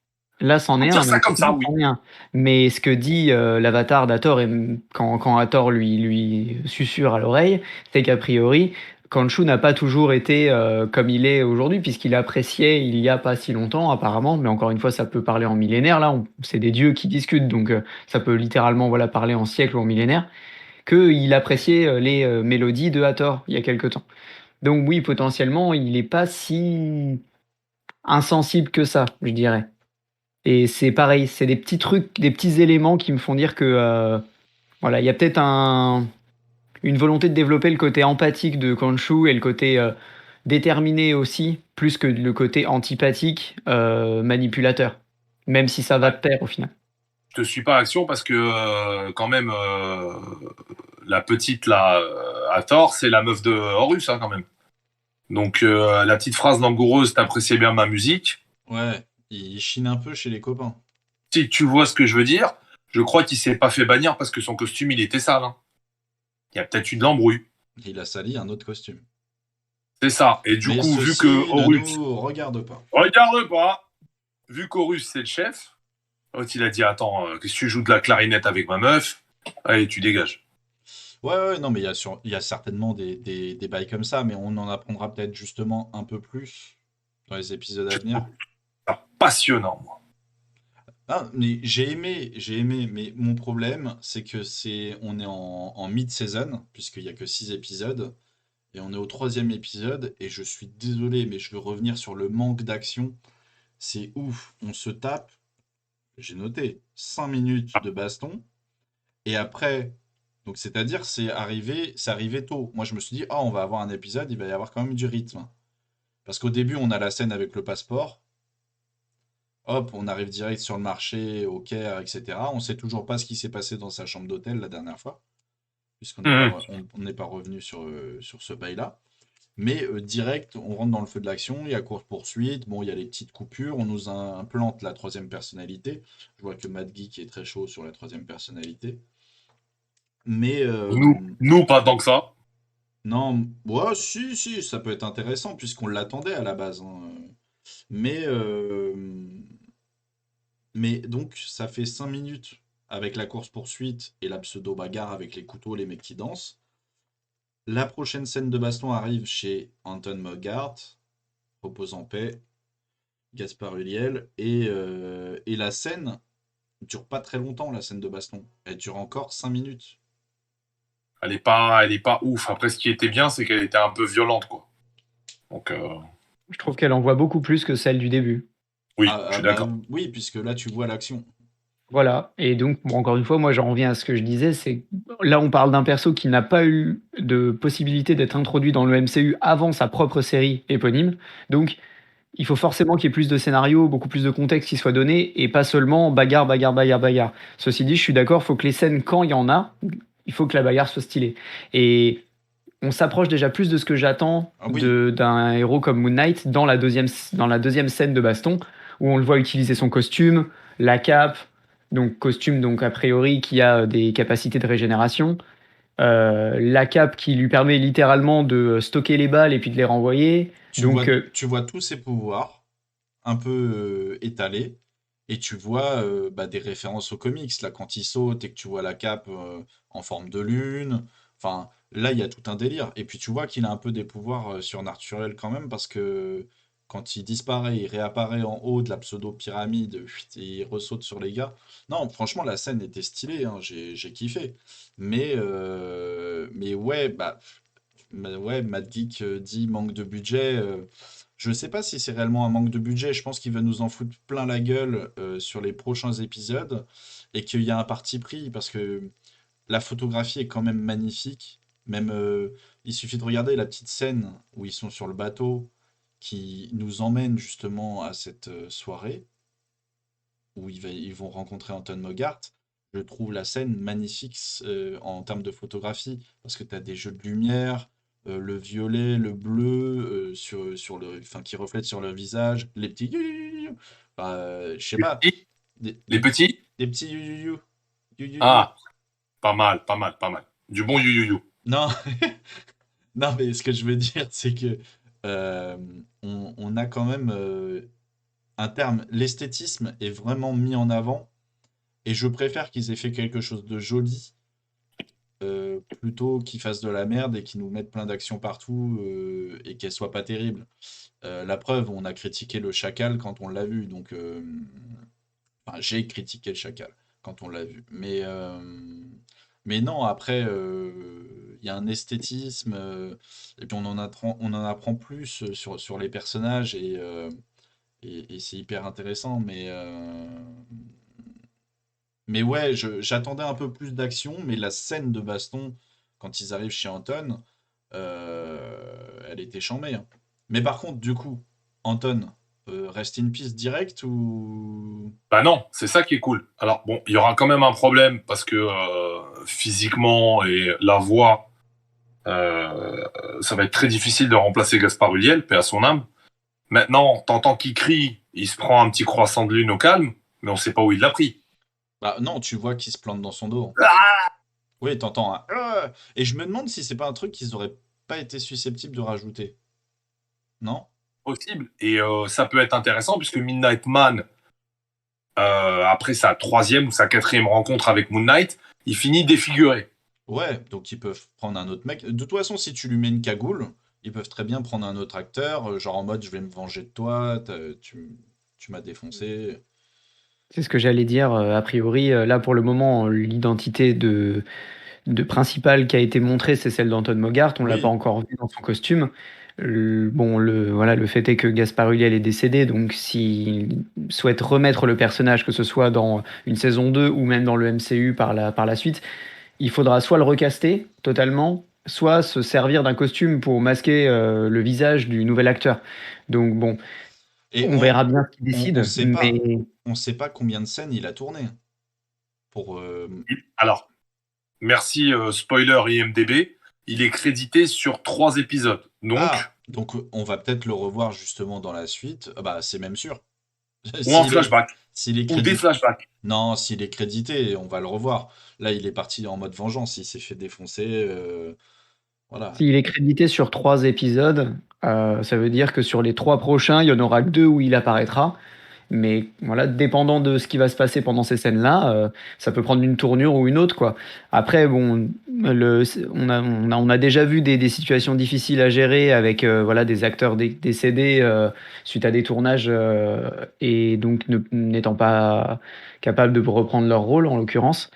Là, c'en
On
est
peut dire
un,
ça comme ça,
objectivement,
oui.
c'en est un. Mais ce que dit l'avatar d'Hathor, quand Hathor lui susurre à l'oreille, c'est qu'a priori, Khonshu n'a pas toujours été comme il est aujourd'hui, puisqu'il appréciait il y a pas si longtemps, apparemment, mais encore une fois, ça peut parler en millénaire, là, c'est des dieux qui discutent, donc ça peut littéralement voilà, parler en siècle ou en millénaire, qu'il appréciait les mélodies de Hathor il y a quelque temps. Donc oui, potentiellement, il n'est pas si insensible que ça, je dirais. Et c'est pareil, c'est des petits trucs, des petits éléments qui me font dire que voilà, il y a peut-être une volonté de développer le côté empathique de Khonshu et le côté déterminé aussi, plus que le côté antipathique manipulateur. Même si ça va
Ouais,
de pair au final.
je te suis pas Action parce que quand même la petite là, Hathor, c'est la meuf de Horus hein, quand même. Donc la petite phrase langoureuse, t'appréciais bien ma musique.
Ouais, il chine un peu chez les copains.
Si tu vois ce que je veux dire, je crois qu'il s'est pas fait bannir parce que son costume il était sale. Hein. Il y a peut-être eu de l'embrouille.
Il a sali un autre costume.
C'est ça. Et du
Mais
coup, vu que
ceci ne
Horus,
nous regarde pas.
regarde pas, vu qu'Horus c'est le chef, l'autre il a dit attends, qu'est-ce que tu joues de la clarinette avec ma meuf? Allez, tu dégages.
Ouais, ouais, non, mais il y a certainement des bails comme ça, mais on en apprendra peut-être justement un peu plus dans les épisodes à
Je trouve
venir.
ça passionnant, moi.
Ah, mais j'ai aimé, mais mon problème, c'est que on est en mid-season, puisqu'il y a que 6 épisodes, et on est au troisième épisode, et je suis désolé, mais je veux revenir sur le manque d'action. C'est ouf, on se tape, j'ai noté, 5 minutes de baston, et après, donc c'est-à-dire c'est arrivé tôt. Moi je me suis dit, ah on va avoir un épisode, il va y avoir quand même du rythme. Parce qu'au début on a la scène avec le passeport, hop, on arrive direct sur le marché, au Caire, etc. On sait toujours pas ce qui s'est passé dans sa chambre d'hôtel la dernière fois, puisqu'on n'est pas,
Mhm.
on n'est pas revenu sur ce bail-là. Mais direct, on rentre dans le feu de l'action, il y a course-poursuite, bon, il y a les petites coupures, on nous implante la troisième personnalité. Je vois que Matt Geek est très chaud sur la troisième personnalité. Mais
Nous, pas tant que ça.
non, ouais, si, si, ça peut être intéressant puisqu'on l'attendait à la base, hein. Mais, mais donc, ça fait 5 minutes avec la course-poursuite et la pseudo-bagarre avec les couteaux, les mecs qui dansent. La prochaine scène de baston arrive chez Anton Mogart, repose en paix, Gaspard Ulliel, et la scène dure pas très longtemps, la scène de baston. Elle dure encore 5 minutes.
elle est pas ouf. Après, ce qui était bien, c'est qu'elle était un peu violente, quoi. Donc,
Je trouve qu'elle en voit beaucoup plus que celle du début.
oui,
Ah,
je
ah,
suis
bah
d'accord.
oui, puisque là, tu vois l'action.
Voilà, et donc bon, encore une fois, moi j'en reviens à ce que je disais, c'est là on parle d'un perso qui n'a pas eu de possibilité d'être introduit dans le MCU avant sa propre série éponyme, donc il faut forcément qu'il y ait plus de scénarios, beaucoup plus de contexte qui soit donné et pas seulement bagarre, bagarre, bagarre, bagarre. Ceci dit, je suis d'accord, il faut que les scènes, quand il y en a, il faut que la bagarre soit stylée. Et on s'approche déjà plus de ce que j'attends
Ah oui,
d'un héros comme Moon Knight dans la deuxième scène de baston, où on le voit utiliser son costume, la cape, donc costume donc a priori qui a des capacités de régénération, la cape qui lui permet littéralement de stocker les balles et puis de les renvoyer. Donc
tu vois tous ses pouvoirs un peu étalés, et tu vois bah, des références aux comics, là, quand il saute et que tu vois la cape en forme de lune. Enfin, là, il y a tout un délire. Et puis tu vois qu'il a un peu des pouvoirs surnaturels quand même, parce que quand il disparaît, il réapparaît en haut de la pseudo-pyramide, chut, et il ressaute sur les gars. Non, franchement, la scène était stylée, hein, j'ai kiffé. Mais ouais, ouais, Matt Geek dit manque de budget. Je sais pas si c'est réellement un manque de budget. Je pense qu'il va nous en foutre plein la gueule sur les prochains épisodes et qu'il y a un parti pris parce que la photographie est quand même magnifique. Même, il suffit de regarder la petite scène où ils sont sur le bateau qui nous emmène justement à cette soirée où ils vont rencontrer Anton Mogart. Je trouve la scène magnifique en termes de photographie, parce que tu as des jeux de lumière, le violet, le bleu, enfin, qui reflètent sur leur visage, les petits je sais
Les
pas,
petits?
des,
Les
des-
petits?
des petits you.
Ah, pas mal, pas mal, pas mal. Du bon you.
Non, non, mais ce que je veux dire, c'est que euh, on a quand même un terme, l'esthétisme est vraiment mis en avant. Et je préfère qu'ils aient fait quelque chose de joli plutôt qu'ils fassent de la merde et qu'ils nous mettent plein d'actions partout et qu'elles soient pas terribles. La preuve, on a critiqué le Chacal quand on l'a vu, donc enfin, j'ai critiqué le Chacal quand on l'a vu. Mais non, après, il y a un esthétisme et puis on en apprend plus sur les personnages et c'est hyper intéressant. Mais ouais, j'attendais un peu plus d'action, mais la scène de baston, quand ils arrivent chez Anton, elle était chambée, hein. Mais par contre, du coup, Anton, rest in peace direct ou...
Bah non, c'est ça qui est cool. Alors bon, il y aura quand même un problème parce que physiquement et la voix, ça va être très difficile de remplacer Gaspard Ulliel, paix à son âme. Maintenant, t'entends qu'il crie, il se prend un petit croissant de lune au calme, mais on sait pas où il l'a pris.
Bah non, tu vois qu'il se plante dans son dos, hein.
Ah,
Oui, t'entends un... Et je me demande si c'est pas un truc qu'ils auraient pas été susceptibles de rajouter. Non?
possible. Et ça peut être intéressant puisque Midnight Man, après sa troisième ou sa quatrième rencontre avec Moon Knight, il finit défiguré.
Ouais, donc ils peuvent prendre un autre mec. De toute façon, si tu lui mets une cagoule, ils peuvent très bien prendre un autre acteur, genre en mode je vais me venger de toi, tu m'as défoncé.
c'est ce que j'allais dire, a priori, là pour le moment, l'identité de principale qui a été montrée, c'est celle d'Anton Mogart. On l'a pas
Oui,
encore vu dans son costume. Bon, voilà, le fait est que Gaspard Ulliel est décédé, donc s'il souhaite remettre le personnage, que ce soit dans une saison 2 ou même dans le MCU par la suite, il faudra soit le recaster totalement, soit se servir d'un costume pour masquer le visage du nouvel acteur. Donc bon,
et
on verra bien ce qu'il
on
décide,
sait pas,
mais
on sait pas combien de scènes il a tourné pour.
Alors, merci spoiler IMDB, il est crédité sur 3 épisodes. Donc,
Ah, donc on va peut-être le revoir justement dans la suite. Ah bah c'est même sûr.
ou en
S'il est,
flashback,
s'il est
ou des
crédité.
flashbacks.
Non, s'il est crédité, on va le revoir. Là, il est parti en mode vengeance. Il s'est fait défoncer. Voilà.
s'il est crédité sur 3 épisodes, ça veut dire que sur les 3 prochains, il y en aura que 2 où il apparaîtra. Mais voilà, dépendant de ce qui va se passer pendant ces scènes-là, ça peut prendre une tournure ou une autre, quoi. Après, bon, on a déjà vu des situations difficiles à gérer avec voilà, des acteurs décédés suite à des tournages et donc n'étant pas capables de reprendre leur rôle, en l'occurrence.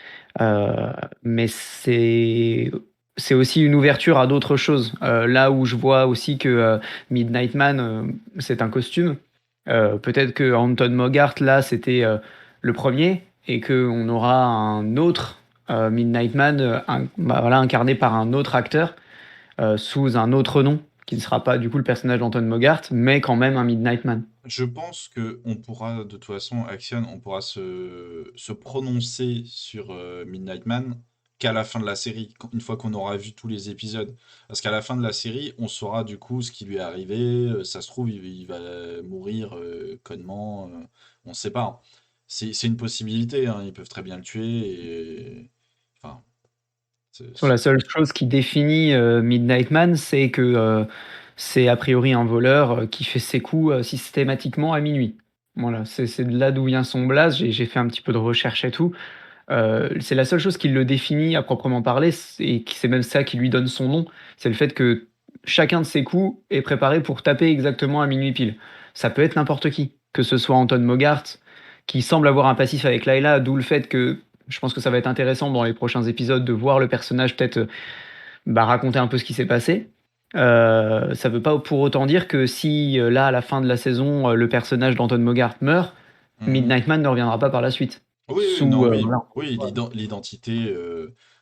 Mais c'est c'est aussi une ouverture à d'autres choses. Là où je vois aussi que Midnight Man, c'est un costume. Peut-être que Anton Mogart, là, c'était le premier, et qu'on aura un autre Midnight Man, bah, voilà, incarné par un autre acteur, sous un autre nom, qui ne sera pas du coup le personnage d'Anton Mogart, mais quand même un Midnight Man.
Je pense que on pourra, de toute façon, Action, on pourra se prononcer sur Midnight Man qu'à la fin de la série, une fois qu'on aura vu tous les épisodes. Parce qu'à la fin de la série, on saura du coup ce qui lui est arrivé. Ça se trouve, il va mourir connement. On ne sait pas, hein. C'est une possibilité, hein. Ils peuvent très bien le tuer. Enfin,
Sur la seule chose qui définit Midnight Man, c'est que c'est a priori un voleur qui fait ses coups systématiquement à minuit. Voilà, c'est de là d'où vient son blaze. J'ai fait un petit peu de recherche et tout. C'est la seule chose qui le définit à proprement parler, et c'est même ça qui lui donne son nom. C'est le fait que chacun de ses coups est préparé pour taper exactement à minuit pile. Ça peut être n'importe qui, que ce soit Anton Mogart, qui semble avoir un passif avec Layla, d'où le fait que je pense que ça va être intéressant dans les prochains épisodes de voir le personnage peut-être bah, raconter un peu ce qui s'est passé. Ça veut pas pour autant dire que si là, à la fin de la saison, le personnage d'Anton Mogart meurt,
Mhm.
Midnight Man ne reviendra pas par la suite.
Oui, oui, non, oui.
Voilà.
Oui, l'identité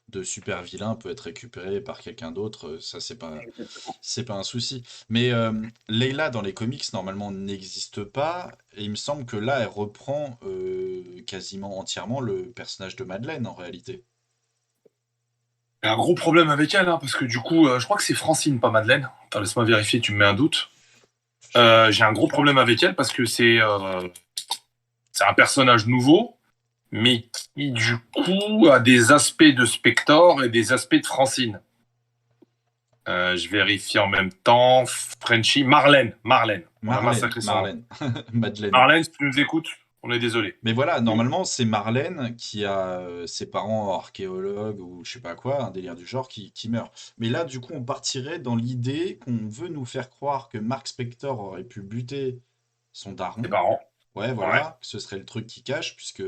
de super vilain peut être récupérée par quelqu'un d'autre. Ça, c'est pas un souci. Mais Layla dans les comics normalement n'existe pas. Et il me semble que là, elle reprend quasiment entièrement le personnage de Madeleine en réalité.
J'ai un gros problème avec elle, hein, parce que du coup, je crois que c'est Francine, pas Madeleine. Attends, laisse-moi vérifier, tu me mets un doute. J'ai un gros problème avec elle parce que c'est un personnage nouveau, mais qui du coup a des aspects de Spector et des aspects de Francine. Je vérifie en même temps. Frenchie, Marlène. On a
Marlène,
massacré son nom.
Marlène, Madeleine.
Marlène, si tu nous écoutes, on est désolé.
Mais voilà, normalement, c'est Marlène qui a ses parents archéologues ou je sais pas quoi, un délire du genre, qui meurt. Mais là, du coup, on partirait dans l'idée qu'on veut nous faire croire que Mark Spector aurait pu buter son
Ses
daron.
parents.
Ouais,
Ouais.
voilà, que ce serait le truc qui cache, puisque...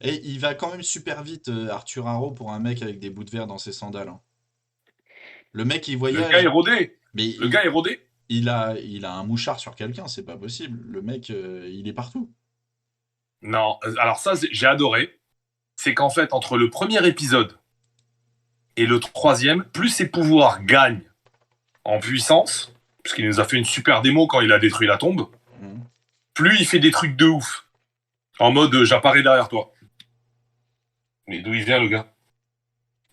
Et il va quand même super vite, Arthur Harrow, pour un mec avec des bouts de verre dans ses sandales, hein. Le mec, il
Le gars est
voyage,
rodé.
mais
Le gars est rodé.
il a un mouchard sur quelqu'un, c'est pas possible. Le mec, il est partout.
Non, alors ça, j'ai adoré. C'est qu'en fait, entre le premier épisode et le troisième, plus ses pouvoirs gagnent en puissance, puisqu'il nous a fait une super démo quand il a détruit la tombe,
Mhm.
plus il fait des trucs de ouf. En mode, j'apparais derrière toi. Mais d'où il vient, le gars?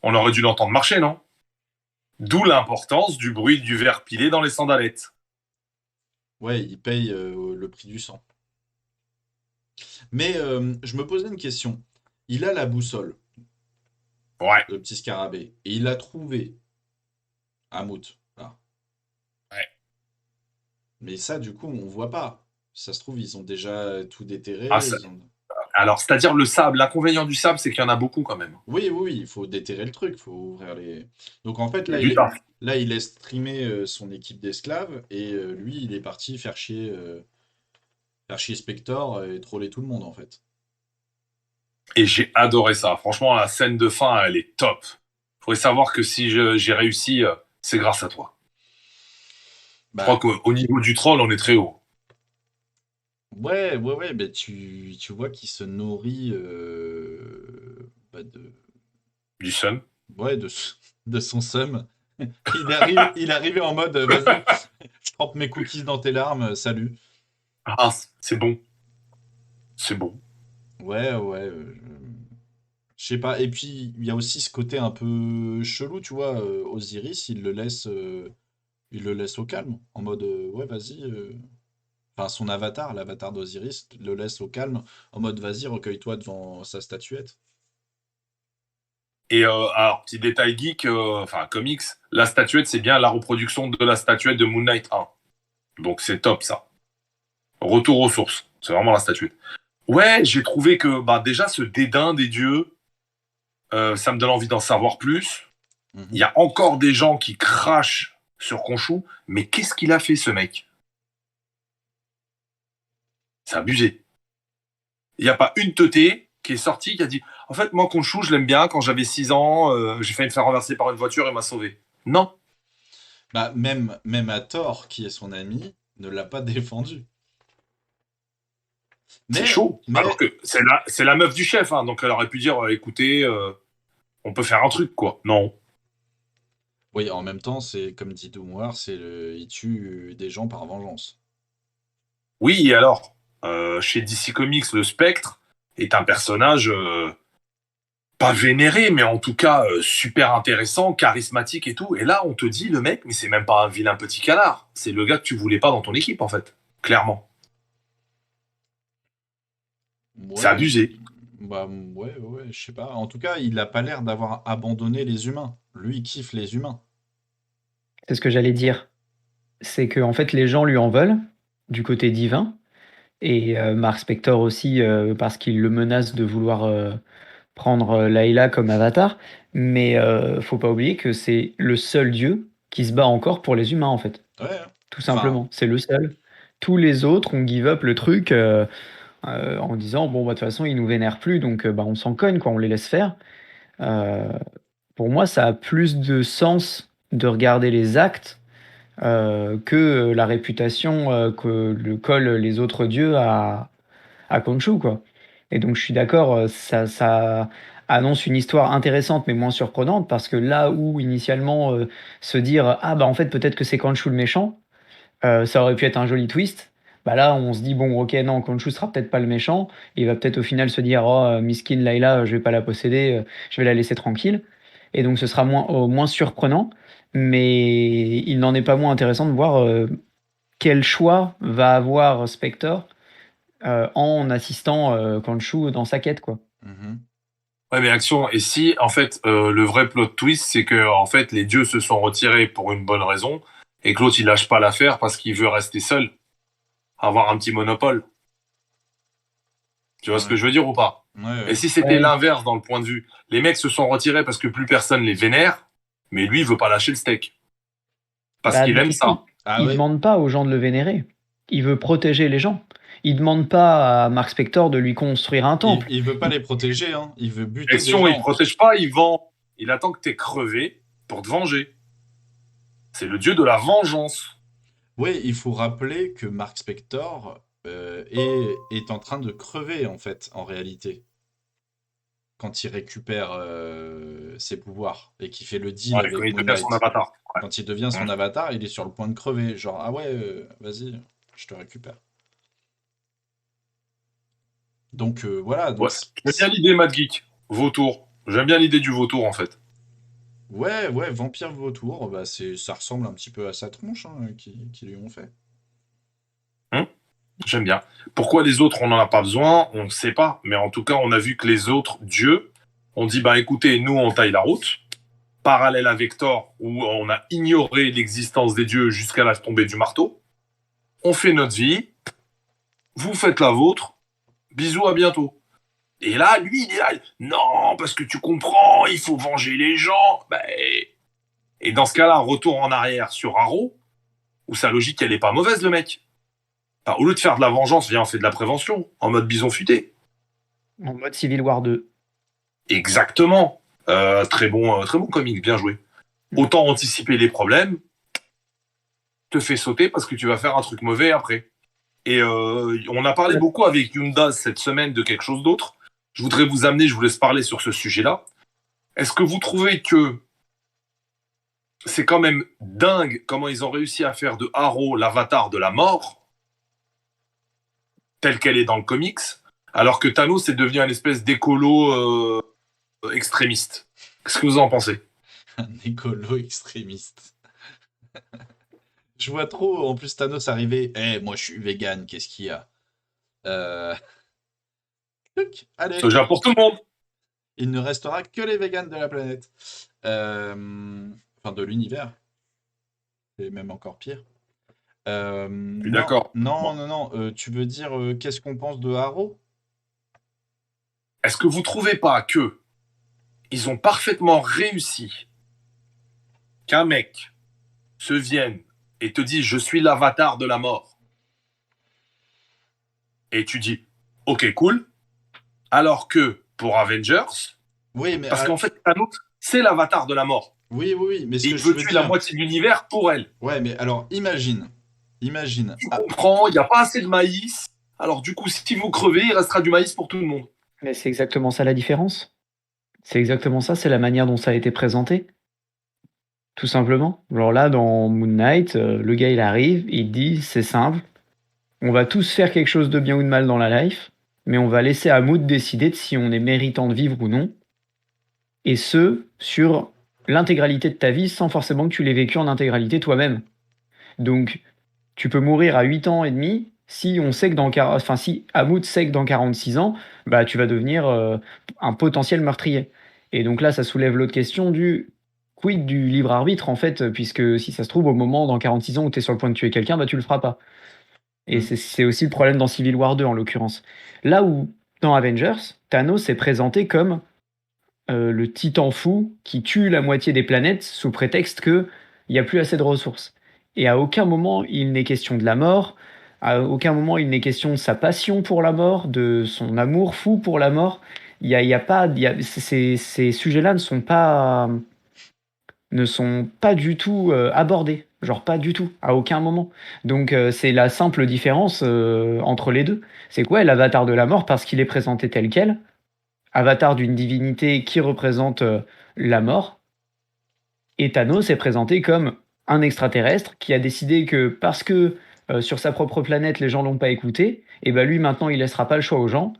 On aurait dû l'entendre marcher, non? D'où l'importance du bruit du verre pilé dans les sandalettes.
Ouais, il paye le prix du sang. Mais je me posais une question. Il a la boussole,
Ouais,
le petit scarabée, et il l'a trouvé à Mout, là.
ouais.
Mais ça, du coup, on voit pas. Ça se trouve, ils ont déjà tout
Ah,
déterré.
alors, c'est-à-dire le sable. L'inconvénient du sable, c'est qu'il y en a beaucoup quand même.
Oui, oui, oui, il faut déterrer le truc, il faut ouvrir les... Donc en fait,
Il y a du taf.
là, il laisse trimer son équipe d'esclaves, et lui, il est parti faire chier Spector et troller tout le monde, en fait.
Et j'ai adoré ça. Franchement, la scène de fin, elle est top. Faudrait savoir que si j'ai réussi, c'est grâce à toi. Je crois
Bah,
qu'au niveau du troll, on est très haut.
ouais, ouais, ouais, mais tu vois qu'il se nourrit bah,
Du sun.
ouais, de son seum. Il est arrivé en mode, vas-y, je trempe mes cookies dans tes larmes, salut.
Ah, c'est bon. C'est bon.
Ouais, ouais, je sais pas. Et puis, il y a aussi ce côté un peu chelou, tu vois, Osiris, il le laisse au calme, en mode, ouais, vas-y. Enfin, son avatar, l'avatar d'Osiris, le laisse au calme, en mode, vas-y, recueille-toi devant sa statuette.
Et alors, petit détail geek, enfin comics, la statuette, c'est bien la reproduction de la statuette de Moon Knight 1. Donc c'est top ça. Retour aux sources. C'est vraiment la statuette. Ouais, j'ai trouvé que bah, déjà ce dédain des dieux, ça me donne envie d'en savoir plus. Il y
Mhm.
a encore des gens qui crachent sur Khonshu, mais qu'est-ce qu'il a fait ce mec? C'est abusé. Il n'y a pas une teuté qui est sortie qui a dit En fait, moi, Khonshu, je l'aime bien. Quand j'avais 6 ans, j'ai failli me faire renverser par une voiture et m'a sauvé. Non,
Bah, même à Thor, qui est son ami, ne l'a pas défendu.
c'est
Mais,
chaud. Alors
mais,
que c'est la meuf du chef, hein, donc elle aurait pu dire, écoutez, on peut faire un truc, quoi. Non.
oui, en même temps, c'est comme dit Doomwar, il tue des gens par vengeance.
Oui, et alors, chez DC Comics, le Spectre est un personnage pas vénéré, mais en tout cas super intéressant, charismatique et tout. Et là, on te dit, le mec, mais c'est même pas un vilain petit canard. C'est le gars que tu voulais pas dans ton équipe, en fait. Clairement. C'est
Ouais,
abusé.
bah ouais, je sais pas. En tout cas, il a pas l'air d'avoir abandonné les humains. Lui, il kiffe les humains.
C'est ce que j'allais dire. C'est que en fait, les gens lui en veulent, du côté divin et Mark Spector aussi, parce qu'il le menace de vouloir, prendre, Layla comme avatar. Mais faut pas oublier que c'est le seul dieu qui se bat encore pour les humains, en fait.
Ouais, hein.
Tout
Enfin,
simplement, c'est le seul. Tous les autres ont give up le truc, en disant: «Bon, bah, de toute façon, ils nous vénèrent plus donc bah, on s'en cogne quoi, on les laisse faire». Heu, pour moi, ça a plus de sens de regarder les actes, que, la réputation, que le collent les autres dieux à Khonshu, quoi. Et donc je suis d'accord, ça annonce une histoire intéressante, mais moins surprenante parce que là où initialement, se dire: «Ah bah, en fait, peut-être que c'est Khonshu le méchant», ça aurait pu être un joli twist. Bah, là, on se dit: «Bon, OK, non, Khonshu sera peut-être pas le méchant». Il va peut-être au final se dire: «Oh, misquine Layla, je vais pas la posséder, je vais la laisser tranquille». Et donc ce sera moins surprenant, mais il n'en est pas moins intéressant de voir, quel choix va avoir Spector, en assistant, Khonshu dans sa quête, quoi.
mhm.
Ouais, mais action. Et si, en fait, le vrai plot twist, c'est que, en fait, les dieux se sont retirés pour une bonne raison, et que l'autre, il lâche pas l'affaire parce qu'il veut rester seul, avoir un petit monopole. Tu vois ce que
Ouais,
je veux dire ou pas?
ouais,
Et
ouais.
si c'était
Ouais,
l'inverse dans le point de vue, les mecs se sont retirés parce que plus personne les vénère, mais lui, il veut pas lâcher le steak. Parce
bah,
qu'il
mais
aime
du coup,
ça.
Ah
il
ouais,
demande pas aux gens de le vénérer. Il veut protéger les gens. Il demande pas à Mark Spector de lui construire un
il,
temple.
il veut pas
Il
les protéger, hein. Il veut buter des
Action, il
gens.
protège pas, il vend. Il attend que t'aies crevé pour te venger. C'est le dieu de la vengeance.
Ouais, il faut rappeler que Mark Spector est en train de crever, en fait, en réalité, quand il récupère ses pouvoirs et qu'il fait le deal
Ouais, quand
avec
il
Moon
devient son
Knight.
avatar. Ouais.
Quand il devient son
Mmh.
avatar, il est sur le point de crever. Genre, ah ouais, vas-y, je te récupère. Donc voilà, donc
Ouais. J'aime bien l'idée, Mad Geek. Vautour. J'aime bien l'idée du vautour, en fait.
ouais, Vampire Vautour, bah ça ressemble un petit peu à sa tronche hein, qui lui ont fait.
Hum, J'aime bien. Pourquoi les autres, on n'en a pas besoin, on ne sait pas. Mais en tout cas, on a vu que les autres dieux ont dit, bah écoutez, nous, on taille la route. Parallèle à Vector, où on a ignoré l'existence des dieux jusqu'à la tombée du marteau. On fait notre vie, vous faites la vôtre, bisous, à bientôt. Et là, lui, il est là, non, parce que tu comprends, il faut venger les gens. Bah, et dans ce cas-là, retour en arrière sur Arrow, où sa logique, elle est pas mauvaise, le mec. Enfin, au lieu de faire de la vengeance, viens, on fait de la prévention, en mode bison futé.
En mode Civil War 2.
Exactement. Très bon comic, bien joué. Autant anticiper les problèmes, te fait sauter parce que tu vas faire un truc mauvais après. Et on a parlé beaucoup avec Yunda cette semaine de quelque chose d'autre. Je voudrais vous amener, je vous laisse parler sur ce sujet-là. Est-ce que vous trouvez que c'est quand même dingue comment ils ont réussi à faire de Arrow l'avatar de la mort, telle qu'elle est dans le comics, alors que Thanos est devenu une espèce d'écolo extrémiste? Qu'est-ce que vous en pensez?
Un écolo extrémiste. Je vois trop, en plus Thanos arriver. Eh, moi je suis vegan, qu'est-ce qu'il y a euh... Allez,
Soja pour tout le monde.
il ne restera que les vegans de la planète. Enfin, de l'univers. C'est même encore pire.
Je suis
Non,
d'accord.
non,
Bon.
non, non. Tu veux dire qu'est-ce qu'on pense de Arrow?
Est-ce que vous trouvez pas que ils ont parfaitement réussi qu'un mec se vienne et te dise je suis l'avatar de la mort et tu dis ok cool, alors que pour Avengers,
Oui, mais
parce qu'en fait, Thanos, c'est l'avatar de la mort.
oui, mais ce
Et
que
il
je
veut
veux
tuer la
dire.
moitié de l'univers pour elle.
Ouais, mais alors imagine.
Tu
Ah,
comprends, il n'y a pas assez de maïs. Alors du coup, si vous crevez, il restera du maïs pour tout le monde.
Mais c'est exactement ça la différence. C'est exactement ça, c'est la manière dont ça a été présenté, tout simplement. Genre là, dans Moon Knight, le gars il arrive, il dit c'est simple, on va tous faire quelque chose de bien ou de mal dans la life, mais on va laisser à Mood décider de si on est méritant de vivre ou non, et ce, sur l'intégralité de ta vie sans forcément que tu l'aies vécu en intégralité toi-même. Donc, tu peux mourir à 8 ans et demi si on sait que si Hamoud sait que dans 46 ans, bah, tu vas devenir un potentiel meurtrier. Et donc là, ça soulève l'autre question du quid du libre arbitre, en fait, puisque si ça se trouve, au moment, dans 46 ans où tu es sur le point de tuer quelqu'un, bah, tu le feras pas. Et c'est aussi le problème dans Civil War 2, en l'occurrence. Là où, dans Avengers, Thanos est présenté comme le titan fou qui tue la moitié des planètes sous prétexte qu'il n'y a plus assez de ressources. Et à aucun moment il n'est question de la mort, à aucun moment il n'est question de sa passion pour la mort, de son amour fou pour la mort. Il y a pas, ces sujets-là ne sont pas du tout abordés. Genre pas du tout, à aucun moment. Donc c'est la simple différence entre les deux. C'est quoi l'avatar de la mort parce qu'il est présenté tel quel, avatar d'une divinité qui représente la mort, et Thanos est présenté comme un extraterrestre qui a décidé que parce que sur sa propre planète les gens l'ont pas écouté, et ben lui maintenant il laissera pas le choix aux gens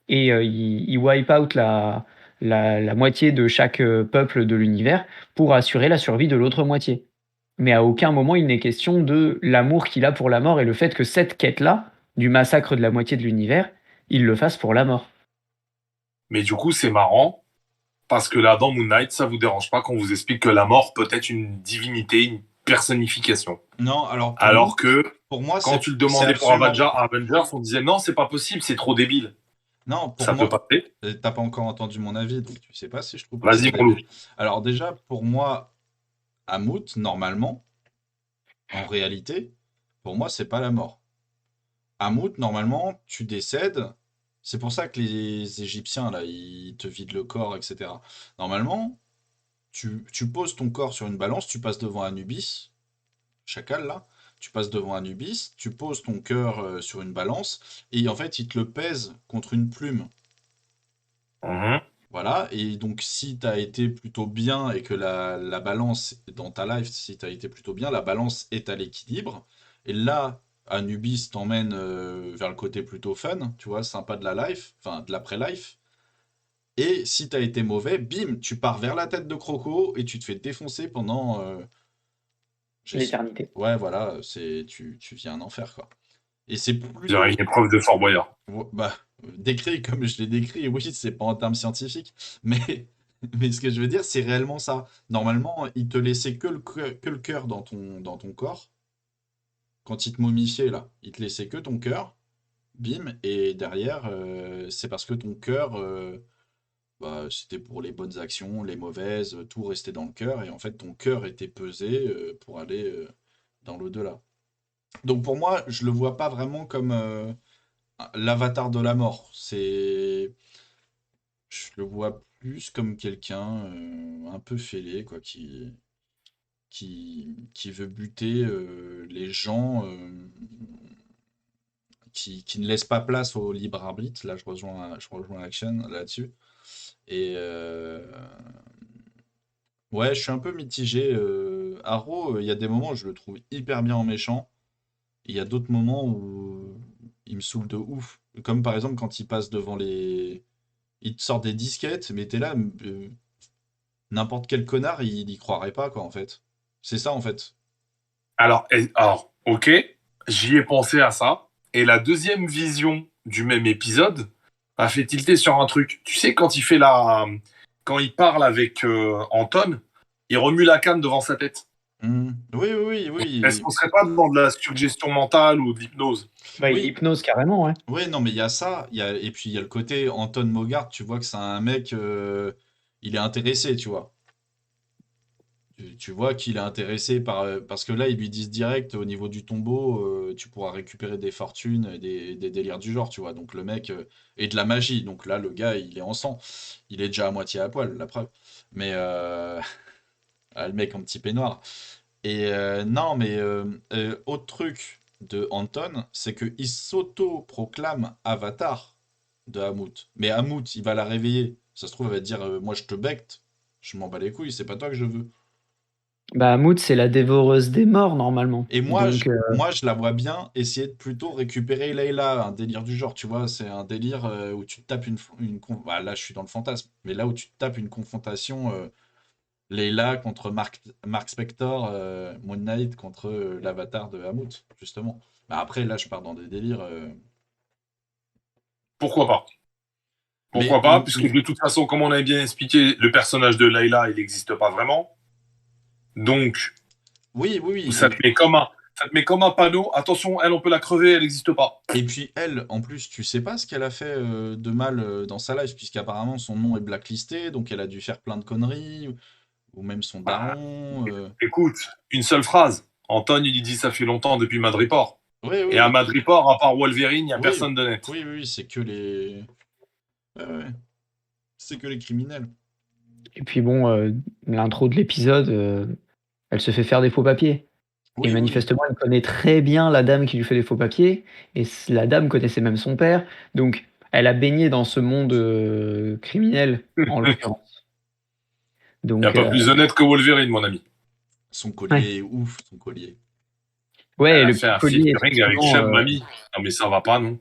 et il wipe out la moitié de chaque peuple de l'univers pour assurer la survie de l'autre moitié. Mais à aucun moment il n'est question de l'amour qu'il a pour la mort et le fait que cette quête-là, du massacre de la moitié de l'univers, il le fasse pour la mort.
Mais du coup, c'est marrant, parce que là, dans Moon Knight, ça vous dérange pas qu'on vous explique que la mort peut être une divinité, une personnification.
non, alors
Alors que
pour moi,
quand tu le
c'est
demandais pour
absolument.
Avengers, on disait non, c'est pas possible, c'est trop débile.
Non, pour
Ça peut
moi,
passer.
t'as pas encore entendu mon avis, donc tu sais pas si je trouve que c'est
Vas-y, mon loup.
débile. Alors déjà, pour moi, Hamout, normalement, en réalité, pour moi, c'est pas la mort. Hamout, normalement, tu décèdes. C'est pour ça que les Égyptiens, là, ils te vident le corps, etc. Normalement, tu poses ton corps sur une balance, tu passes devant Anubis, chacal, là. Tu passes devant Anubis, tu poses ton cœur sur une balance, et en fait, il te le pèse contre une plume.
Mhm.
Voilà, et donc si tu as été plutôt bien et que la balance dans ta life, si tu as été plutôt bien, la balance est à l'équilibre. Et là, Anubis t'emmène vers le côté plutôt fun, tu vois, sympa de la life, enfin de l'après-life. Et si tu as été mauvais, bim, tu pars vers la tête de Croco et tu te fais défoncer pendant... j'ai-
L'éternité.
Ouais, voilà, tu vis un enfer, quoi. Et c'est
Je dirais
plutôt...
une épreuve de Fort Boyard.
Bah, décrit comme je l'ai décrit, oui, c'est pas en termes scientifiques, mais, mais ce que je veux dire, c'est réellement ça. Normalement, il te laissait que le cœur dans ton corps. Quand il te momifiait, là, il te laissait que ton cœur, bim, et derrière, c'est parce que ton cœur, bah, c'était pour les bonnes actions, les mauvaises, tout restait dans le cœur, et en fait, ton cœur était pesé pour aller dans l'au-delà. Donc pour moi, je le vois pas vraiment comme l'avatar de la mort. Je le vois plus comme quelqu'un un peu fêlé, quoi, qui veut buter les gens, qui ne laisse pas place au libre arbitre. Là, je rejoins Action là-dessus. Et ouais, je suis un peu mitigé. Arrow, il y a des moments où je le trouve hyper bien en méchant. Il y a d'autres moments où il me saoule de ouf. Comme par exemple quand il passe devant les... Il te sort des disquettes, mais t'es là, n'importe quel connard, il y croirait pas, quoi, en fait. C'est ça, en fait.
Alors, ok, j'y ai pensé à ça. Et la deuxième vision du même épisode a fait tilter sur un truc. Tu sais, quand il parle avec Anton, il remue la canne devant sa tête.
Oui, oui, oui,
Est-ce
oui.
qu'on serait pas dans de la suggestion mentale ou de l'hypnose?
Bah, il
Oui,
hypnose carrément, ouais.
oui, non, mais il y a ça. Et puis, il y a le côté Anton Mogart, tu vois que c'est un mec, il est intéressé, tu vois. Tu vois qu'il est intéressé parce que là, ils lui disent direct au niveau du tombeau, tu pourras récupérer des fortunes, et des délires du genre, tu vois. Donc le mec, et de la magie. Donc là, le gars, il est en sang. Il est déjà à moitié à poil, la preuve. Mais le mec en petit peignoir. Et non, mais autre truc de Anton, c'est qu'il s'auto-proclame avatar de Hammout. Mais Hammout, il va la réveiller. Ça se trouve, elle va dire moi je te becte, je m'en bats les couilles, c'est pas toi que je veux.
Bah, Moot, c'est la dévoreuse des morts, normalement.
Et
Donc,
moi, je la vois bien essayer de plutôt récupérer Layla, un délire du genre, tu vois, c'est un délire où tu te tapes bah, là, je suis dans le fantasme, mais là où tu te tapes une confrontation Layla contre Mark Spector, Moon Knight contre l'avatar de Hammout, justement. Bah, après, là, je pars dans des délires.
Pourquoi pas?
Mais
Pourquoi pas? Puisque de toute façon, comme on avait bien expliqué, le personnage de Layla, il n'existe pas vraiment. Donc,
oui, oui, oui.
ça te met comme un panneau. Attention, elle, on peut la crever, elle n'existe pas.
Et puis elle, en plus, tu sais pas ce qu'elle a fait de mal dans sa life, puisqu'apparemment son nom est blacklisté, donc elle a dû faire plein de conneries, ou même son
Bah,
daron.
écoute, une seule phrase. Anton, il dit ça fait longtemps depuis Madripoor.
Oui,
Et à
oui,
Madripoor, à part Wolverine, il n'y a
oui,
personne de net.
oui, oui, c'est que les. Ouais, ouais, c'est que les criminels.
et puis bon, l'intro de l'épisode, elle se fait faire des faux papiers. Et
Oui, oui, oui.
manifestement, elle connaît très bien la dame qui lui fait des faux papiers. Et la dame connaissait même son père. Donc, elle a baigné dans ce monde criminel, en
Il
l'occurrence.
n'y a
Donc,
pas plus honnête que Wolverine, mon ami.
Son
ouais.
collier est ouf, son collier.
Ouais,
Elle a
le
fait
petit
un
collier,
featuring avec
effectivement.
Chum Mami. Non, mais ça va pas, non?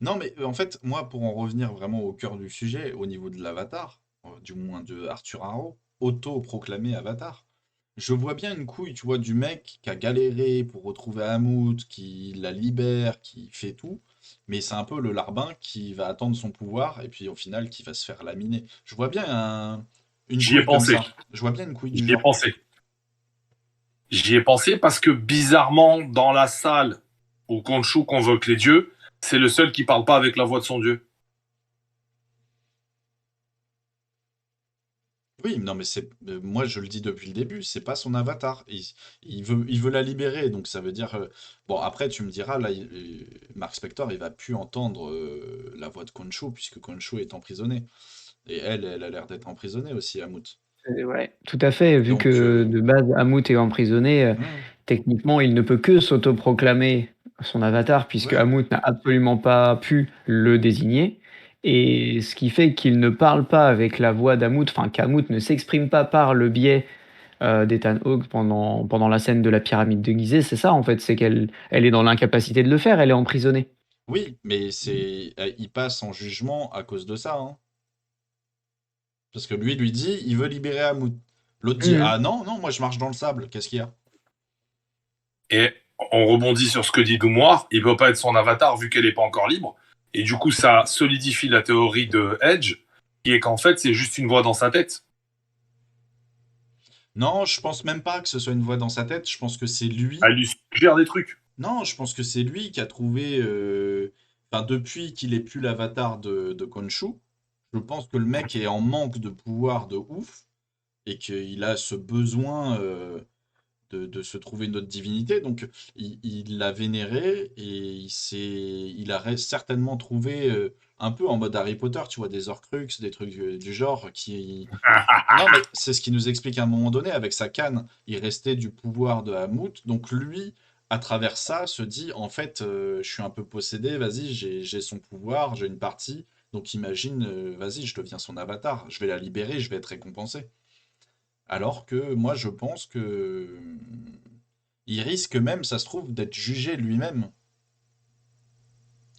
Non, mais en fait, moi, pour en revenir vraiment au cœur du sujet, au niveau de l'avatar, du moins de Arthur Harrow, auto-proclamé avatar, je vois bien une couille, tu vois, du mec qui a galéré pour retrouver Hammoud, qui la libère, qui fait tout, mais c'est un peu le larbin qui va attendre son pouvoir et puis au final qui va se faire laminer. Je vois bien une
J'y ai
couille comme
pensé.
ça. Je vois bien une couille du
J'y ai
genre.
pensé. J'y ai pensé parce que bizarrement, dans la salle où Khonshu convoque les dieux, c'est le seul qui parle pas avec la voix de son dieu.
Oui, non, mais c'est moi je le dis depuis le début, c'est pas son avatar. Il veut la libérer, donc ça veut dire. Bon, après tu me diras, là, Mark Spector, il va plus entendre la voix de Khonshu puisque Khonshu est emprisonné. Et elle a l'air d'être emprisonnée aussi, Amut.
Ouais, tout à fait. Vu
Donc,
que de base, Hammout est emprisonné,
hmm,
techniquement, il ne peut que s'autoproclamer son avatar, puisque
ouais.
Hammout n'a absolument pas pu le désigner. Et ce qui fait qu'il ne parle pas avec la voix d'Hammout, enfin qu'Hammout ne s'exprime pas par le biais d'Ethan Hawke pendant la scène de la pyramide de Gizeh, c'est ça en fait, c'est qu'elle est dans l'incapacité de le faire, elle est emprisonnée.
Oui, mais il passe en jugement à cause de ça, hein. Parce que lui dit, il veut libérer Amut. L'autre dit, ah
Mhm.
non, non, moi je marche dans le sable, qu'est-ce qu'il y a?
Et on rebondit sur ce que dit Doumoire, il peut pas être son avatar vu qu'elle est pas encore libre. Et du coup, ça solidifie la théorie de Edge, qui est qu'en fait, c'est juste une voix dans sa tête.
Non, je pense même pas que ce soit une voix dans sa tête, je pense que c'est lui.
Elle lui suggère des trucs.
Non, je pense que c'est lui qui a trouvé, enfin, depuis qu'il est plus l'avatar de Khonshu, je pense que le mec est en manque de pouvoir de ouf et qu'il a ce besoin de se trouver une autre divinité. Donc, il l'a vénéré et il a certainement trouvé un peu en mode Harry Potter, tu vois, des Horcruxes, des trucs du genre qui. Non, mais c'est ce qui nous explique à un moment donné, avec sa canne, il restait du pouvoir de Hammout. Donc lui, à travers ça, se dit, en fait, je suis un peu possédé, vas-y, j'ai son pouvoir, j'ai une partie. Donc imagine, vas-y, je deviens son avatar, je vais la libérer, je vais être récompensé. Alors que moi, je pense que il risque même, ça se trouve, d'être jugé lui-même.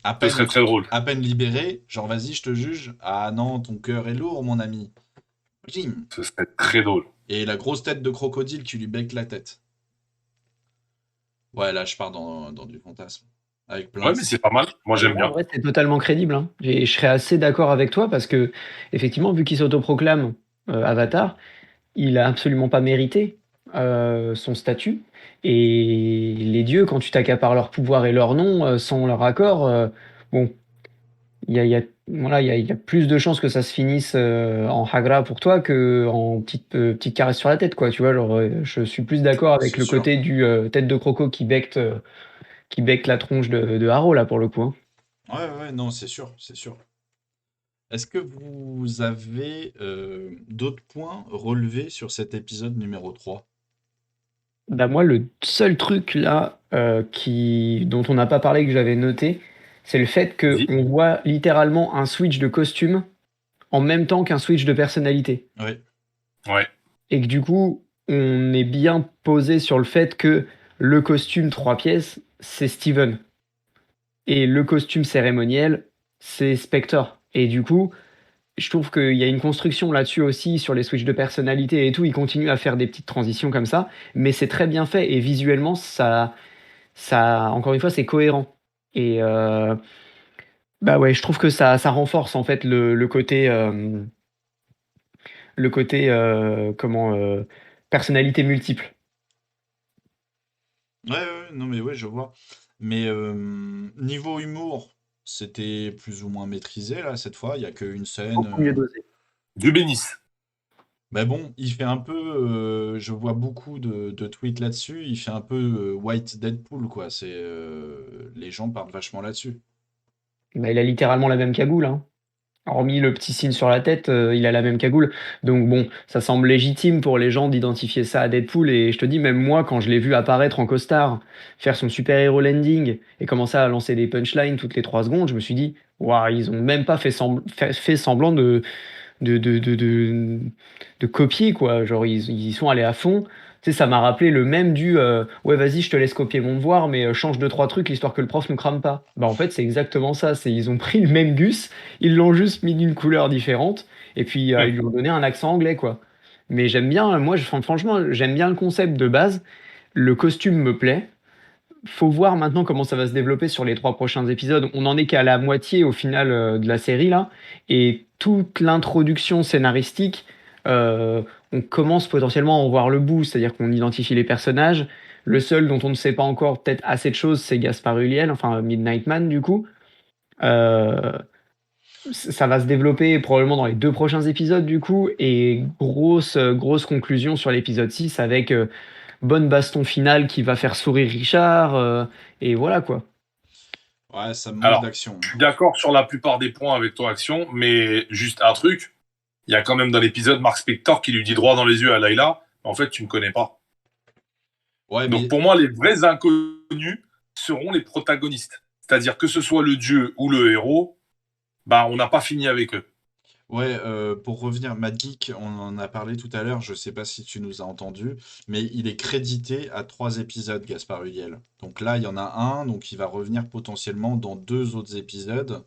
À
Ce serait
peine,
très drôle.
à peine libéré, genre vas-y, je te juge. Ah non, ton cœur est lourd, mon ami. Jim.
Ce serait très drôle.
Et la grosse tête de crocodile qui lui bec la tête. Ouais, là, je pars dans du fantasme. Avec plein
Ouais,
de.
mais c'est pas mal. Moi,
Ouais,
j'aime
non, en
bien.
vrai, c'est totalement crédible, hein. Et je serais assez d'accord avec toi parce que, effectivement, vu qu'il s'autoproclame avatar, il a absolument pas mérité son statut. Et les dieux, quand tu t'accapares leur pouvoir et leur nom sans leur accord, bon, il y a plus de chances que ça se finisse en Hagra pour toi que en petite caresse sur la tête, quoi. Tu vois, genre, je suis plus d'accord avec
C'est
le
sûr.
côté du tête de croco qui becque la tronche de Haro, là, pour le coup. Hein.
Ouais, ouais, non, c'est sûr, c'est sûr. Est-ce que vous avez d'autres points relevés sur cet épisode numéro 3?
Bah, moi, le seul truc là dont on n'a pas parlé que j'avais noté, c'est le fait
Vas-y.
qu'on voit littéralement un switch de costume en même temps qu'un switch de personnalité.
Oui,
Ouais.
Et que du coup, on est bien posé sur le fait que le costume 3 pièces, c'est Steven. Et le costume cérémoniel, c'est Spectre. Et du coup, je trouve qu'il y a une construction là-dessus aussi, sur les switches de personnalité et tout. Il continue à faire des petites transitions comme ça, mais c'est très bien fait. Et visuellement, encore une fois, c'est cohérent. Et bah ouais, je trouve que ça renforce en fait le côté personnalité multiple.
ouais, ouais, non, mais ouais, je vois. Mais niveau humour, c'était plus ou moins maîtrisé là cette fois. Il y a qu'une scène.
Beaucoup mieux dosé.
Dieu bénisse.
Mais bon, il fait un peu. Je vois beaucoup de tweets là-dessus. Il fait un peu White Deadpool, quoi. Les gens parlent vachement là-dessus.
Bah, il a littéralement la même cagoule, hein. Hormis le petit signe sur la tête, il a la même cagoule. Donc bon, ça semble légitime pour les gens d'identifier ça à Deadpool. Et je te dis, même moi, quand je l'ai vu apparaître en costard, faire son super-héros landing et commencer à lancer des punchlines toutes les 3 secondes, je me suis dit, waouh, ils ont même pas fait semblant de, de, de, de, de copier, quoi. Genre, ils sont allés à fond. Tu sais, ça m'a rappelé le même ouais, vas-y, je te laisse copier mon devoir, mais change 2, 3 trucs, histoire que le prof nous crame pas. Bah, en fait, c'est exactement ça. Ils ont pris le même Gus, ils l'ont juste mis d'une couleur différente, et puis
Hmm.
ils lui ont donné un accent anglais, quoi. Mais j'aime bien, moi, franchement, j'aime bien le concept de base. Le costume me plaît. Faut voir maintenant comment ça va se développer sur les 3 prochains épisodes. On en est qu'à la moitié au final de la série là, et toute l'introduction scénaristique, on commence potentiellement à en voir le bout, c'est-à-dire qu'on identifie les personnages. Le seul dont on ne sait pas encore peut-être assez de choses, c'est Gaspard Ulliel, enfin Midnight Man du coup. Euh, Ça va se développer probablement dans les 2 prochains épisodes du coup, et grosse conclusion sur l'épisode 6 avec bonne baston finale qui va faire sourire Richard, et voilà quoi.
Ouais, ça me manque
Alors,
d'action.
je suis d'accord sur la plupart des points avec ton action, mais juste un truc. Il y a quand même dans l'épisode Mark Spector qui lui dit droit dans les yeux à Layla, en fait, tu me connais pas.
Ouais,
Donc
mais
pour moi, les vrais inconnus seront les protagonistes. C'est-à-dire que ce soit le dieu ou le héros, bah on n'a pas fini avec eux.
ouais, pour revenir, Matt Geek, on en a parlé tout à l'heure, je sais pas si tu nous as entendu, mais il est crédité à 3 épisodes, Gaspard Ulliel. Donc là, il y en a un, donc il va revenir potentiellement dans 2 autres épisodes.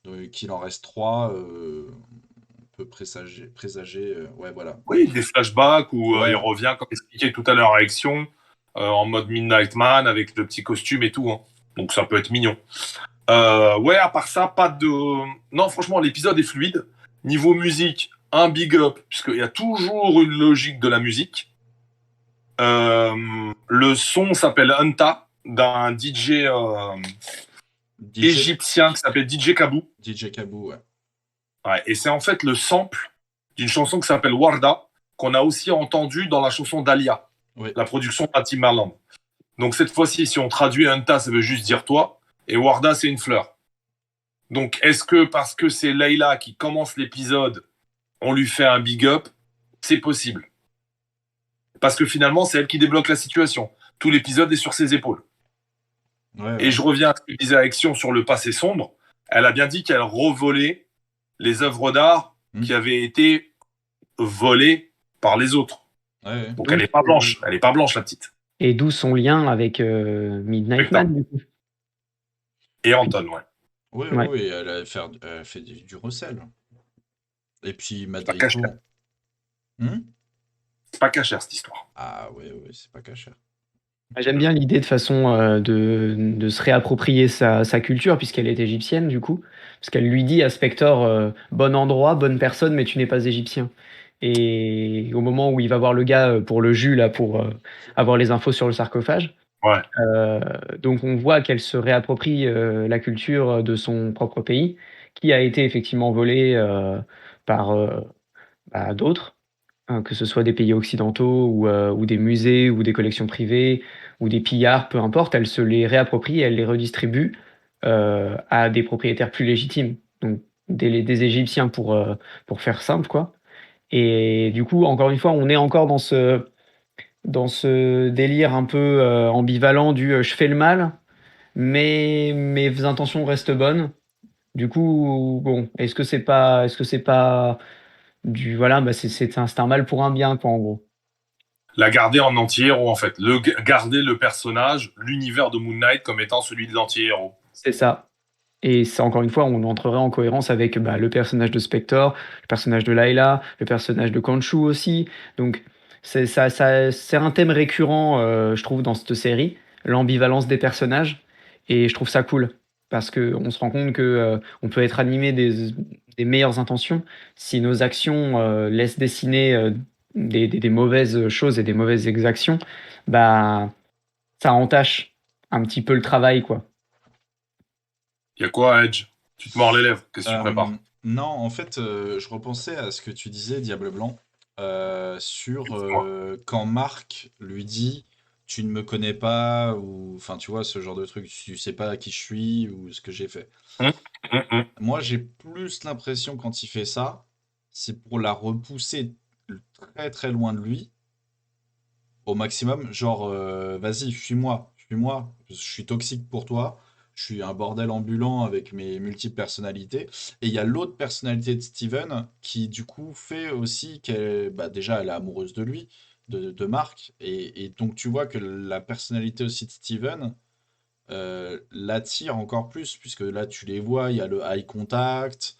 Donc il en reste 3, on peut présager, ouais, voilà.
Oui, des flashbacks où il
Ouais,
revient, comme expliqué tout à l'heure, à Action, en mode Midnight Man, avec le petit costume et tout. Hein. Donc ça peut être mignon. Ouais, à part ça, pas de... Non, franchement, l'épisode est fluide. Niveau musique, un big up, puisqu'il y a toujours une logique de la musique. Le son s'appelle Anta, d'un DJ
DJ,
égyptien qui s'appelle DJ Kabou.
DJ Kabou, ouais.
Ouais, et c'est en fait le sample d'une chanson qui s'appelle Warda, qu'on a aussi entendu dans la chanson d'Alia,
Oui,
la production de Timbaland. Donc cette fois-ci, si on traduit Anta, ça veut juste dire toi, et Warda, c'est une fleur. Donc est-ce que parce que c'est Layla qui commence l'épisode, on lui fait un big up? C'est possible. Parce que finalement, c'est elle qui débloque la situation. Tout l'épisode est sur ses épaules.
ouais,
Et
ouais.
je reviens à ce que disait Action sur le passé sombre. Elle a bien dit qu'elle revolait les œuvres d'art
Hmm.
qui avaient été volées par les autres.
Ouais, ouais.
Donc elle
Oui.
n'est pas blanche. Elle n'est pas blanche, la petite.
Et d'où son lien avec Midnight
Spectre.
Man du coup.
Et Anton, ouais.
Ouais, ouais,
Ouais.
ouais, elle a fait du recel. Et puis
C'est pas cachère.
Madripo. Hmm.
C'est pas cachère, cette histoire.
Ah ouais, ouais, c'est pas caché.
J'aime bien l'idée de façon de se réapproprier sa culture puisqu'elle est égyptienne du coup, parce qu'elle lui dit à Spector bon endroit, bonne personne, mais tu n'es pas égyptien. Et au moment où il va voir le gars pour le jus là pour avoir les infos sur le sarcophage,
Ouais.
Donc on voit qu'elle se réapproprie la culture de son propre pays, qui a été effectivement volée par d'autres, hein, que ce soit des pays occidentaux ou des musées ou des collections privées ou des pillards, peu importe, elle se les réapproprie et elle les redistribue à des propriétaires plus légitimes. Donc des Égyptiens pour faire simple, quoi. Et du coup, encore une fois, on est encore dans ce délire un peu ambivalent du je fais le mal, mais mes intentions restent bonnes. Du coup, bon, est-ce que c'est pas du voilà, bah c'est un mal pour un bien, quoi, en gros.
La garder en anti-héros, en fait. Garder le personnage, l'univers de Moon Knight comme étant celui de l'anti-héros.
C'est ça. Et ça, encore une fois, on entrerait en cohérence avec bah, le personnage de Spector, le personnage de Layla, le personnage de Khonshu aussi. Donc, c'est un thème récurrent, je trouve, dans cette série, l'ambivalence des personnages. Et je trouve ça cool. Parce qu'on se rend compte que on peut être animé des meilleures intentions si nos actions laissent dessiner des mauvaises choses et des mauvaises exactions, bah, ça entache un petit peu le travail, quoi.
Il y a quoi, Edge? Tu te mords les lèvres. Qu'est-ce que tu prépares?
Non, en fait, je repensais à ce que tu disais, Diable Blanc, sur
Dis-moi.
quand Marc lui dit tu ne me connais pas, ou enfin, tu vois, ce genre de truc, tu sais pas qui je suis ou ce que j'ai fait.
Hum, hum.
Moi, j'ai plus l'impression quand il fait ça, c'est pour la repousser très très loin de lui, au maximum. Genre, vas-y, fuis-moi, je suis toxique pour toi, je suis un bordel ambulant avec mes multiples personnalités. Et il y a l'autre personnalité de Steven qui, du coup, fait aussi qu'elle, bah, déjà, elle est amoureuse de lui, de Marc. Et donc, tu vois que la personnalité aussi de Steven l'attire encore plus, puisque là, tu les vois, il y a le eye contact.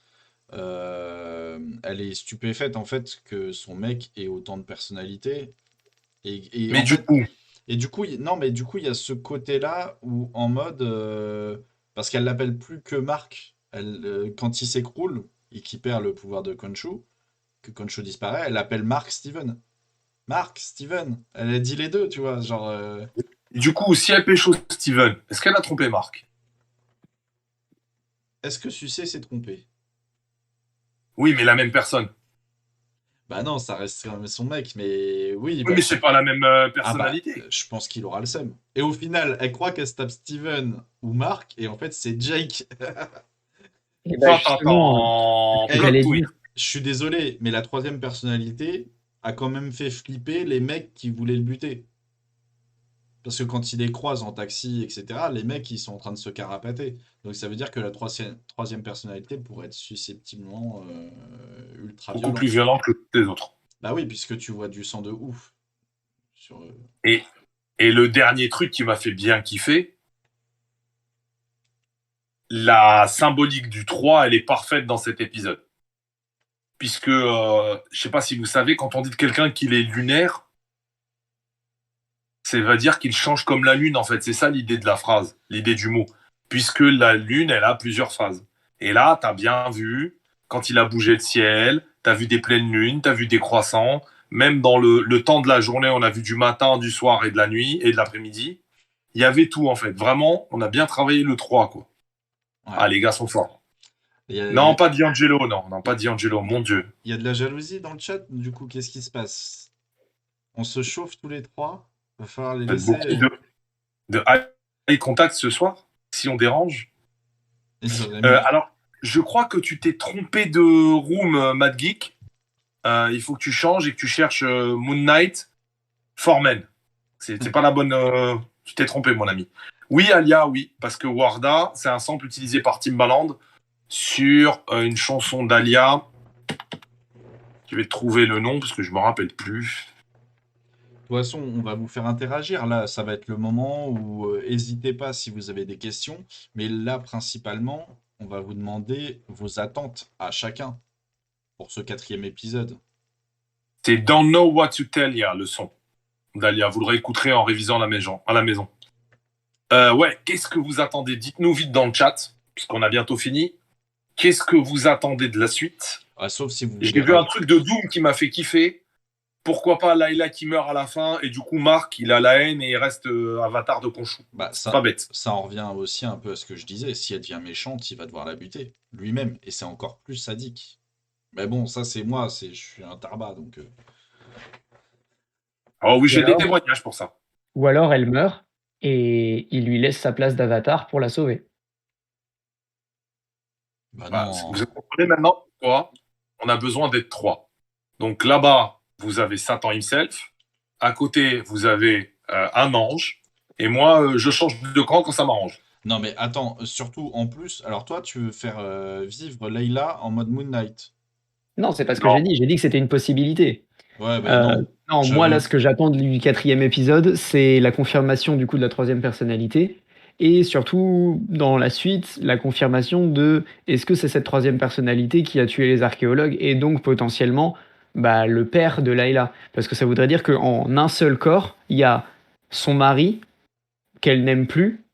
Elle est stupéfaite en fait que son mec ait autant de personnalité. Et
Mais
en
du
fait,
coup,
et du coup, non, mais du coup, il y a ce côté-là où en mode, parce qu'elle l'appelle plus que Marc. Elle, quand il s'écroule et qu'il perd le pouvoir de Khonshu, que Khonshu disparaît, elle appelle Mark Steven. Mark Steven. Elle a dit les deux, tu vois, genre.
si elle pécho Steven, est-ce qu'elle a trompé Marc?
Est-ce que Sucé s'est trompé?
Oui, mais la même personne.
Bah non, ça reste quand même son mec, mais oui,
Oui,
bah,
mais c'est pas la même
ah bah,
personnalité.
je pense qu'il aura le seum. Et au final, elle croit qu'elle se tape Steven ou Mark, et en fait, c'est Jake.
Et bah
Ça,
justement,
t'entends plot
j'allais
twist.
dire.
Je suis désolé, mais la troisième personnalité a quand même fait flipper les mecs qui voulaient le buter. Parce que quand il les croise en taxi, etc., les mecs, ils sont en train de se carapater. Donc ça veut dire que la troisième personnalité pourrait être susceptiblement ultra
Beaucoup plus
violente.
violent que les autres.
Bah oui, puisque tu vois du sang de ouf sur
Et, et le dernier truc qui m'a fait bien kiffer, la symbolique du 3, elle est parfaite dans cet épisode. Puisque, je sais pas si vous savez, quand on dit de quelqu'un qu'il est lunaire, ça veut dire qu'il change comme la lune, en fait. C'est ça l'idée de la phrase, l'idée du mot. Puisque la lune, elle a plusieurs phases. Et là, t'as bien vu, quand il a bougé le ciel, t'as vu des pleines lunes, t'as vu des croissants. Même dans le temps de la journée, on a vu du matin, du soir et de la nuit et de l'après-midi. Il y avait tout, en fait. Vraiment, on a bien travaillé le 3, quoi.
Ouais.
Ah, les gars sont forts.
Il y a, il y
Non,
a-
pas D'Angelo, non. Non, pas D'Angelo, mon Dieu.
il y a de la jalousie dans le chat, du coup, qu'est-ce qui se passe? On se chauffe tous les trois? Va falloir les
Faites
laisser.
beaucoup de eye contact ce soir, si on dérange.
Ils auraient mieux.
Alors, je crois que tu t'es trompé de room, Mad Geek. Il faut que tu changes et que tu cherches Moon Knight Foreman. C'est pas la bonne. Tu t'es trompé, mon ami. Oui, Alia, oui, parce que Warda, c'est un sample utilisé par Timbaland sur une chanson d'Alia. Je vais trouver le nom parce que je me rappelle plus.
De toute façon, on va vous faire interagir. Là, ça va être le moment où n'hésitez pas si vous avez des questions. Mais là, principalement, on va vous demander vos attentes à chacun pour ce quatrième épisode.
C'est Don't Know What to Tell Ya, le son d'Alia. Vous le réécouterez en révisant à la maison. Ouais, qu'est-ce que vous attendez? Dites-nous vite dans le chat, puisqu'on a bientôt fini. Qu'est-ce que vous attendez de la suite?
Ah, sauf si vous
J'ai
voulez
vu un truc de Doom qui m'a fait kiffer. pourquoi pas Layla qui meurt à la fin, et du coup, Marc, il a la haine et il reste avatar de Khonshu.
Bah,
C'est pas bête.
ça en revient aussi un peu à ce que je disais. Si elle devient méchante, il va devoir la buter lui-même. Et c'est encore plus sadique. Mais bon, ça, c'est moi. Je suis un tarbat. Donc,
Oh oui,
Ou
j'ai des
alors,
témoignages pour ça.
ou alors elle meurt et il lui laisse sa place d'avatar pour la sauver.
bah
Voilà. Vous
non.
comprenez maintenant pourquoi on a besoin d'être 3. Donc là-bas, vous avez Satan himself. À côté, vous avez un ange. Et moi, je change de camp quand ça m'arrange.
Non, mais attends. Surtout, en plus, alors toi, tu veux faire vivre Layla en mode Moon Knight.
Non, c'est pas ce que
Non.
j'ai dit que c'était une possibilité.
Ouais, ben
Heu,
non.
non, moi, là,
J'avoue.
ce que j'attends du 4e épisode, c'est la confirmation, du coup, de la 3e personnalité et surtout, dans la suite, la confirmation de est-ce que c'est cette 3e personnalité qui a tué les archéologues et donc potentiellement, bah, le père de Layla? Parce que ça voudrait dire qu'en un seul corps, il y a son mari, qu'elle n'aime plus,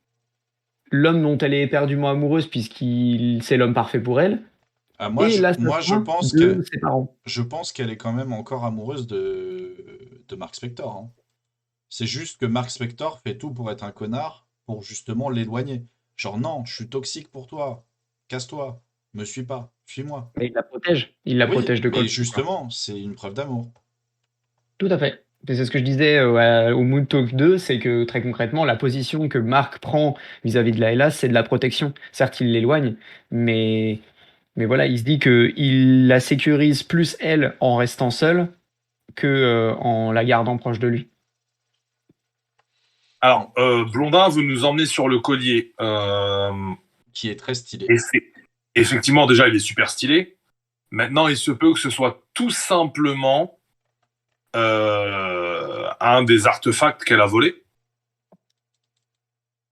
l'homme dont elle est éperdument amoureuse puisqu'il c'est l'homme parfait pour elle
Ah,
et
moi,
l'assassin de ses parents.
je pense qu'elle est quand même encore amoureuse de Mark Spector, hein. C'est juste que Mark Spector fait tout pour être un connard, pour justement l'éloigner. Genre, non, je suis toxique pour toi. Casse-toi. Me suis pas. Fuis-moi.
Mais il la
Oui,
protège de
mais
Khonshu, quoi.
justement, c'est une preuve d'amour.
Tout à fait. Et c'est ce que je disais au Moon Talk 2, c'est que très concrètement, la position que Marc prend vis-à-vis de Layla, c'est de la protection. Certes, il l'éloigne, mais, mais voilà, il se dit qu'il la sécurise plus elle en restant seule que en la gardant proche de lui.
Mm.
Alors, Blondin veut nous emmener sur le collier.
Qui est très stylé.
Et effectivement, déjà, il est super stylé. Maintenant, il se peut que ce soit tout simplement un des artefacts qu'elle a volé.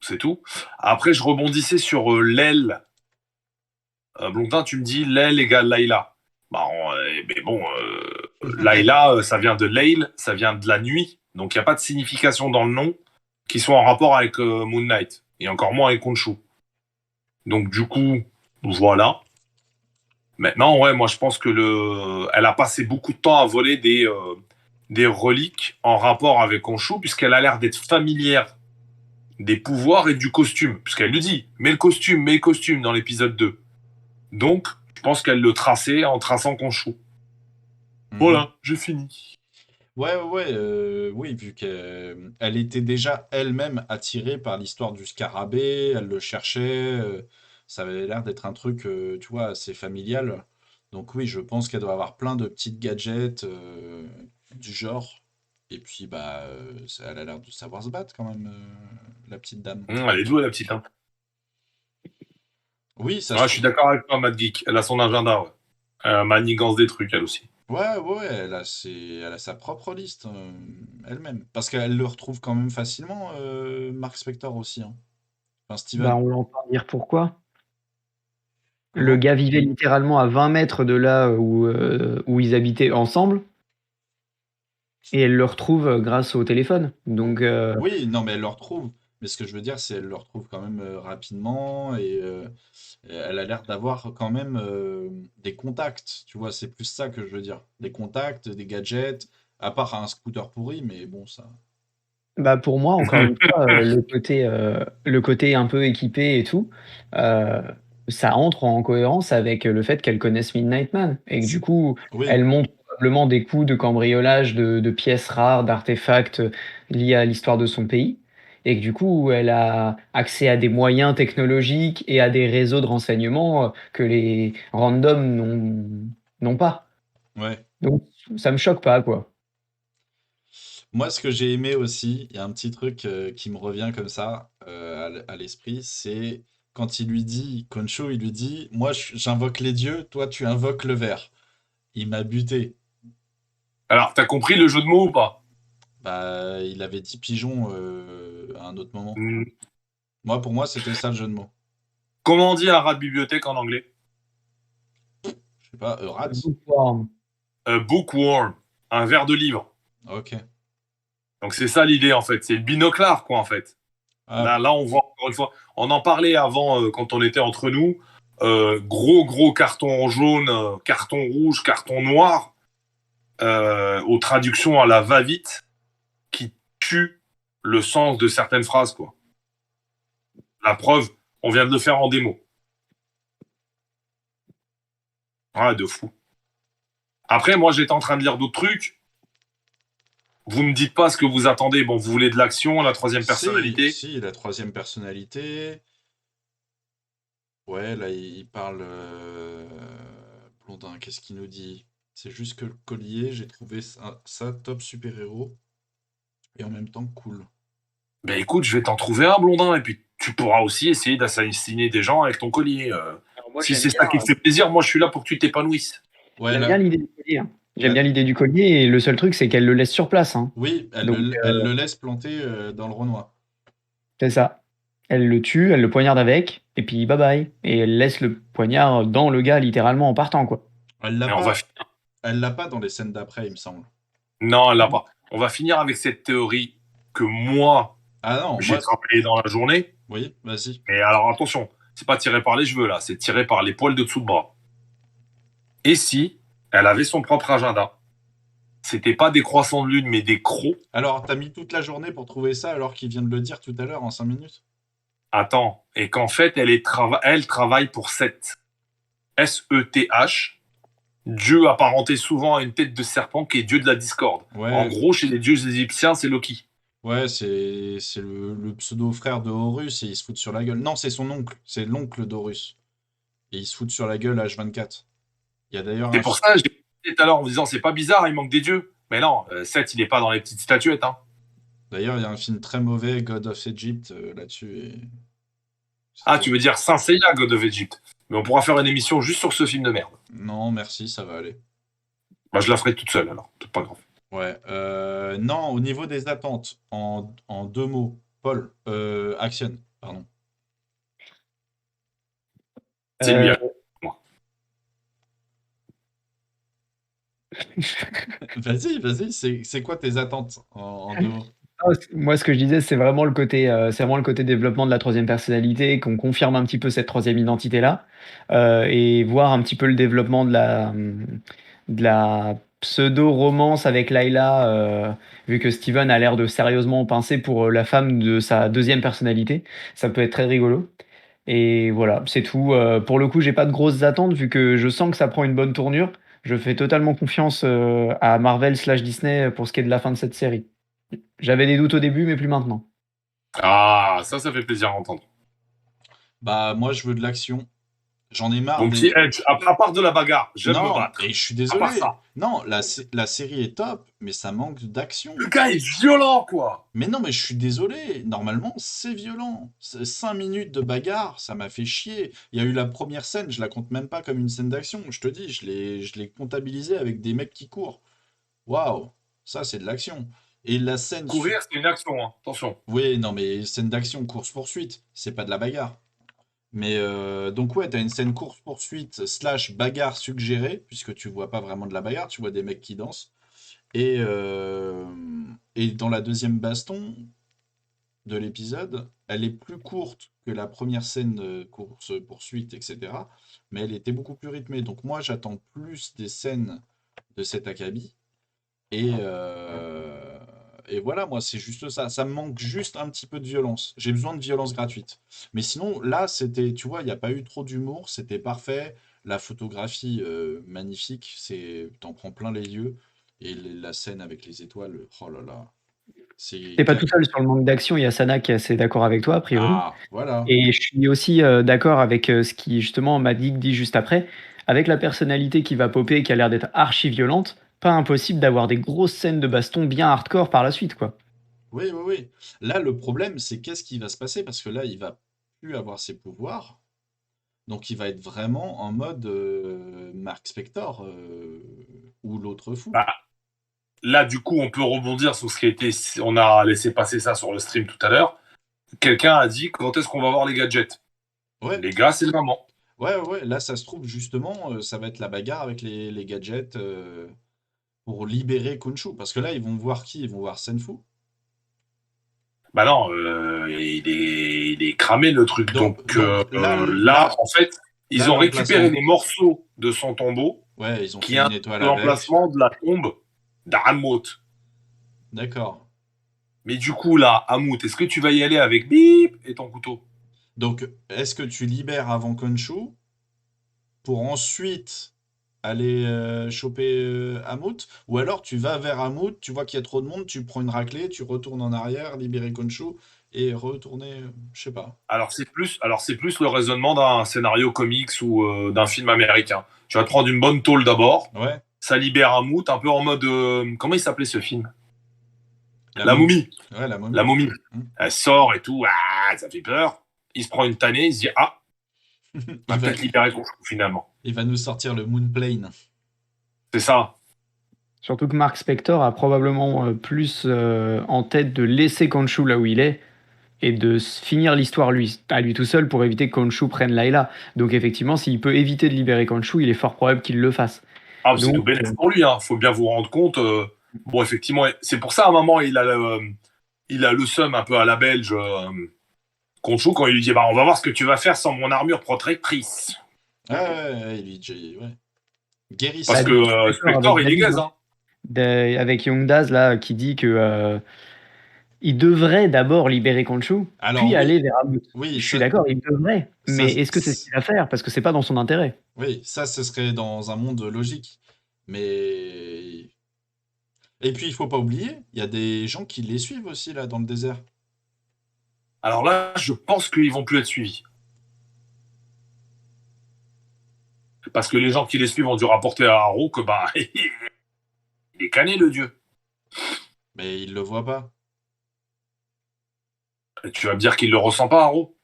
C'est tout. Après, je rebondissais sur l'aile. Blondin, tu me dis l'aile égale Layla. Bah, mais bon, Layla, ça vient de Leil, ça vient de la nuit. Donc, il n'y a pas de signification dans le nom qui soit en rapport avec Moon Knight. Et encore moins avec Khonshu. Donc, du coup, voilà. Maintenant, ouais, moi, je pense que elle a passé beaucoup de temps à voler des reliques en rapport avec Khonshu, puisqu'elle a l'air d'être familière des pouvoirs et du costume. Puisqu'elle lui dit, mets le costume dans l'épisode 2. Donc, je pense qu'elle le traçait en traçant Khonshu.
Mhm.
Voilà, j'ai fini.
Ouais, ouais, ouais, oui, vu qu'elle elle était déjà elle-même attirée par l'histoire du scarabée, elle le cherchait, ça avait l'air d'être un truc, tu vois, assez familial. Donc oui, je pense qu'elle doit avoir plein de petites gadgets du genre. Et puis, bah, elle a l'air de savoir se battre quand même, la petite dame.
Elle est douée, la petite. Hein.
Oui, ça,
Ouais, je suis d'accord avec toi, Mad Geek. Elle a son agenda, ouais. Manigance des trucs, elle aussi.
Ouais, ouais, ouais, elle a sa propre liste, elle-même. Parce qu'elle le retrouve quand même facilement, Mark Spector aussi, hein. Enfin,
Bah,
Steven.
on l'entend dire pourquoi. Le
Comment?
gars vivait littéralement à 20 mètres de là où ils habitaient ensemble et elle le retrouve grâce au téléphone. Donc,
Oui, non, mais elle le retrouve. Mais ce que je veux dire, c'est elle le retrouve quand même rapidement et elle a l'air d'avoir quand même des contacts. Tu vois, c'est plus ça que je veux dire. Des contacts, des gadgets, à part un scooter pourri, mais bon, ça.
bah, pour moi, encore une fois, le côté un peu équipé et tout, heu, ça entre en cohérence avec le fait qu'elle connaisse Midnight Man et que du
C'est-
coup,
Oui,
elle montre probablement des coups de cambriolage de pièces rares, d'artefacts, liés à l'histoire de son pays et que du coup, elle a accès à des moyens technologiques et à des réseaux de renseignements, que les randoms n'ont pas.
ouais.
Donc ça me choque pas, quoi.
Moi, ce que j'ai aimé aussi, il y a un petit truc qui me revient comme ça à l'esprit, c'est quand il lui dit, Concho, il lui dit, moi j'invoque les dieux, toi tu invoques le verre. Il m'a buté.
Alors, t'as compris le jeu de mots ou pas?
Bah, il avait dit pigeon à un autre moment.
Hmm.
Moi, pour moi, c'était ça le jeu de mots.
Comment on dit un rat de bibliothèque en anglais?
Je sais pas, rat?
Bookworm.
Bookworm, un verre de livre.
Ok.
Donc c'est ça l'idée en fait, c'est le binoclard quoi en fait.
Ah,
Là on voit encore une fois, on en parlait avant quand on était entre nous, gros carton jaune, carton rouge, carton noir. aux traductions à la va-vite qui tuent le sens de certaines phrases, quoi. La preuve, on vient de le faire en démo. Ouais, de fou. Après, moi, j'étais en train de lire d'autres trucs. Vous me dites pas ce que vous attendez. Bon, vous voulez de l'action, la troisième personnalité.
Si, la troisième personnalité. Ouais, là, il parle. Blondin, qu'est-ce qu'il nous dit? C'est juste que le collier, j'ai trouvé ça top super-héros. Et en même temps cool.
Ben écoute, je vais t'en trouver un, Blondin, et puis tu pourras aussi essayer d'assassiner des gens avec ton collier.
Moi,
Si
j'aime
c'est ça qui
bien,
te fait plaisir, moi, je suis là pour que tu t'épanouisses.
Ouais,
j'aime
là.
bien l'idée du collier, hein. J'aime
Ouais.
bien l'idée du collier et le seul truc, c'est qu'elle le laisse sur place, hein.
Oui, elle
Donc,
le laisse planter dans le Renoir.
c'est ça. Elle le tue, elle le poignarde avec, et puis bye bye. Et elle laisse le poignard dans le gars, littéralement, en partant, quoi.
Elle l'a
Et on va
pas, elle l'a pas dans les scènes d'après, il me semble.
Non, elle l'a pas. On va finir avec cette théorie que moi,
Ah non,
j'ai travaillé dans la journée.
Oui, vas-y.
Mais alors attention, c'est pas tiré par les cheveux là, c'est tiré par les poils de dessous de bras. Et si elle avait son propre agenda, c'était pas des croissants de lune, mais des crocs.
Alors, t'as mis toute la journée pour trouver ça alors qu'il vient de le dire tout à l'heure en 5 minutes?
Attends, et qu'en fait, elle travaille pour Seth. S-E-T-H. Dieu apparenté souvent à une tête de serpent qui est dieu de la discorde.
Ouais.
En gros, chez les dieux égyptiens, c'est Loki.
Ouais, c'est le pseudo-frère de Horus et il se fout sur la gueule. Non, c'est son oncle, c'est l'oncle d'Horus. Et il se fout sur la gueule H24. Il y a d'ailleurs
C'est pour ça que j'ai dit tout à l'heure en me disant c'est pas bizarre, il manque des dieux. Mais non, Seth, il est pas dans les petites statuettes. Hein.
D'ailleurs, il y a un film très mauvais, God of Egypt, là-dessus. Et...
Ah, tu veux dire Saint Seiya, God of Egypt. Mais on pourra faire une émission juste sur ce film de merde.
Non, merci, ça va aller.
Bah, je la ferai toute seule alors, c'est pas grave.
Ouais. Non, au niveau des attentes, en 2 mots, Paul, Action, pardon.
C'est lui.
Vas-y, c'est quoi tes attentes en 2 mots?
Moi, ce que je disais, c'est vraiment le côté développement de la troisième personnalité, qu'on confirme un petit peu cette troisième identité-là, et voir un petit peu le développement de la pseudo-romance avec Layla, vu que Steven a l'air de sérieusement penser pour la femme de sa deuxième personnalité. Ça peut être très rigolo. Et voilà, c'est tout. Pour le coup, j'ai pas de grosses attentes, vu que je sens que ça prend une bonne tournure. Je fais totalement confiance à Marvel/Disney pour ce qui est de la fin de cette série. J'avais des doutes au début, mais plus maintenant.
Ah, ça fait plaisir à entendre.
Bah, moi, je veux de l'action. J'en ai marre
Mon
des...
petit Edge, à part de la bagarre, j'aime me
Non,
battre.
et je suis
À
désolé.
part ça.
Non, la série est top, mais ça manque d'action.
Le gars est violent, quoi.
Mais non, mais je suis désolé. Normalement, c'est violent. 5 minutes de bagarre, ça m'a fait chier. Il y a eu la première scène, je la compte même pas comme une scène d'action. Je te dis, je l'ai comptabilisé avec des mecs qui courent. Waouh, ça c'est de l'action. Et la scène...
Courir, c'est une action, hein. Attention.
Oui, non, mais scène d'action, course-poursuite, c'est pas de la bagarre. Mais donc ouais, t'as une scène course-poursuite slash bagarre suggérée, puisque tu vois pas vraiment de la bagarre, tu vois des mecs qui dansent. Et dans la deuxième baston de l'épisode, elle est plus courte que la première scène de course-poursuite, etc. Mais elle était beaucoup plus rythmée. Donc moi, j'attends plus des scènes de cet acabit. Et voilà, moi, c'est juste ça. Ça me manque juste un petit peu de violence. J'ai besoin de violence gratuite. Mais sinon, là, c'était, tu vois, il n'y a pas eu trop d'humour. C'était parfait. La photographie, magnifique. T'en prends plein les yeux. Et la scène avec les étoiles, oh là là.
T'es pas tout seul sur le manque d'action, il y a Sana qui est assez d'accord avec toi, a priori.
Ah, voilà.
Et je suis aussi d'accord avec ce qui, justement, Madig dit juste après. Avec la personnalité qui va popper, qui a l'air d'être archi violente, pas impossible d'avoir des grosses scènes de baston bien hardcore par la suite, quoi.
Oui, oui, oui. Là, le problème, c'est qu'est-ce qui va se passer? Parce que là, il va plus avoir ses pouvoirs. Donc, il va être vraiment en mode Mark Spector ou l'autre fou.
Bah, là, du coup, on peut rebondir sur ce qui a été. On a laissé passer ça sur le stream tout à l'heure. Quelqu'un a dit quand est-ce qu'on va voir les gadgets?
Ouais.
Les gars, c'est le moment.
Ouais, ouais. Là, ça se trouve, justement, ça va être la bagarre avec les gadgets pour libérer Khonshu. Parce que là, ils vont voir qui? Ils vont voir Senfu.
Bah non, il est cramé le truc. Donc là, en fait, ils ont récupéré les morceaux de son tombeau
Ouais, ils ont
qui
fait
est
une étoile
l'emplacement de la tombe d'Amut.
D'accord.
Mais du coup, là, Amut, est-ce que tu vas y aller avec bip et ton couteau?
Donc, est-ce que tu libères avant Khonshu pour ensuite aller choper Amut? Ou alors tu vas vers Amut, tu vois qu'il y a trop de monde, tu prends une raclée, tu retournes en arrière, libérer Khonshu et retourner, je sais pas.
Alors c'est plus le raisonnement d'un scénario comics ou d'un film américain. Tu vas te prendre une bonne tôle d'abord,
Ouais,
ça libère Amut, un peu en mode comment il s'appelait ce film?
la
La
momie.
momie.
Ouais, la
La
momie.
momie.
Hmm.
Elle sort et tout, ah, ça fait peur. Il se prend une tannée, il se dit ah, on
Il
va
va,
peut-être libérer Khonshu finalement.
il va nous sortir le Moonplane.
C'est ça.
Surtout que Mark Spector a probablement plus en tête de laisser Khonshu là où il est et de finir l'histoire lui, à lui tout seul pour éviter que Khonshu prenne Layla. Donc effectivement, s'il peut éviter de libérer Khonshu, il est fort probable qu'il le fasse.
Ah, c'est tout
Donc,
bénéfice pour lui, hein. Faut bien vous rendre compte. Bon, effectivement, c'est pour ça à un moment il a le seum un peu à la belge. Khonshu, quand il lui dit bah on va voir ce que tu vas faire sans mon armure protectrice.
Ah ouais, ouais, ouais.
Parce
bah,
que
Guérisseur.
du coup, je suis d'accord
Spector,
avec
il est
David,
gaze,
hein.
hein.
Avec Young Daz là, qui dit que il devrait d'abord libérer Khonshu,
Alors
puis aller
oui,
vers Amut.
oui,
Je suis d'accord, il devrait.
ça,
Mais est-ce que c'est ce qu'il va faire? Parce que c'est pas dans son intérêt.
oui, ça, ce serait dans un monde logique. Mais et puis il faut pas oublier, il y a des gens qui les suivent aussi là dans le désert.
Alors là, je pense qu'ils vont plus être suivis. Parce que les gens qui les suivent ont dû rapporter à Haro que bah il est cané le dieu.
Mais ils le voient pas.
Et tu vas me dire qu'il le ressent pas, Haro?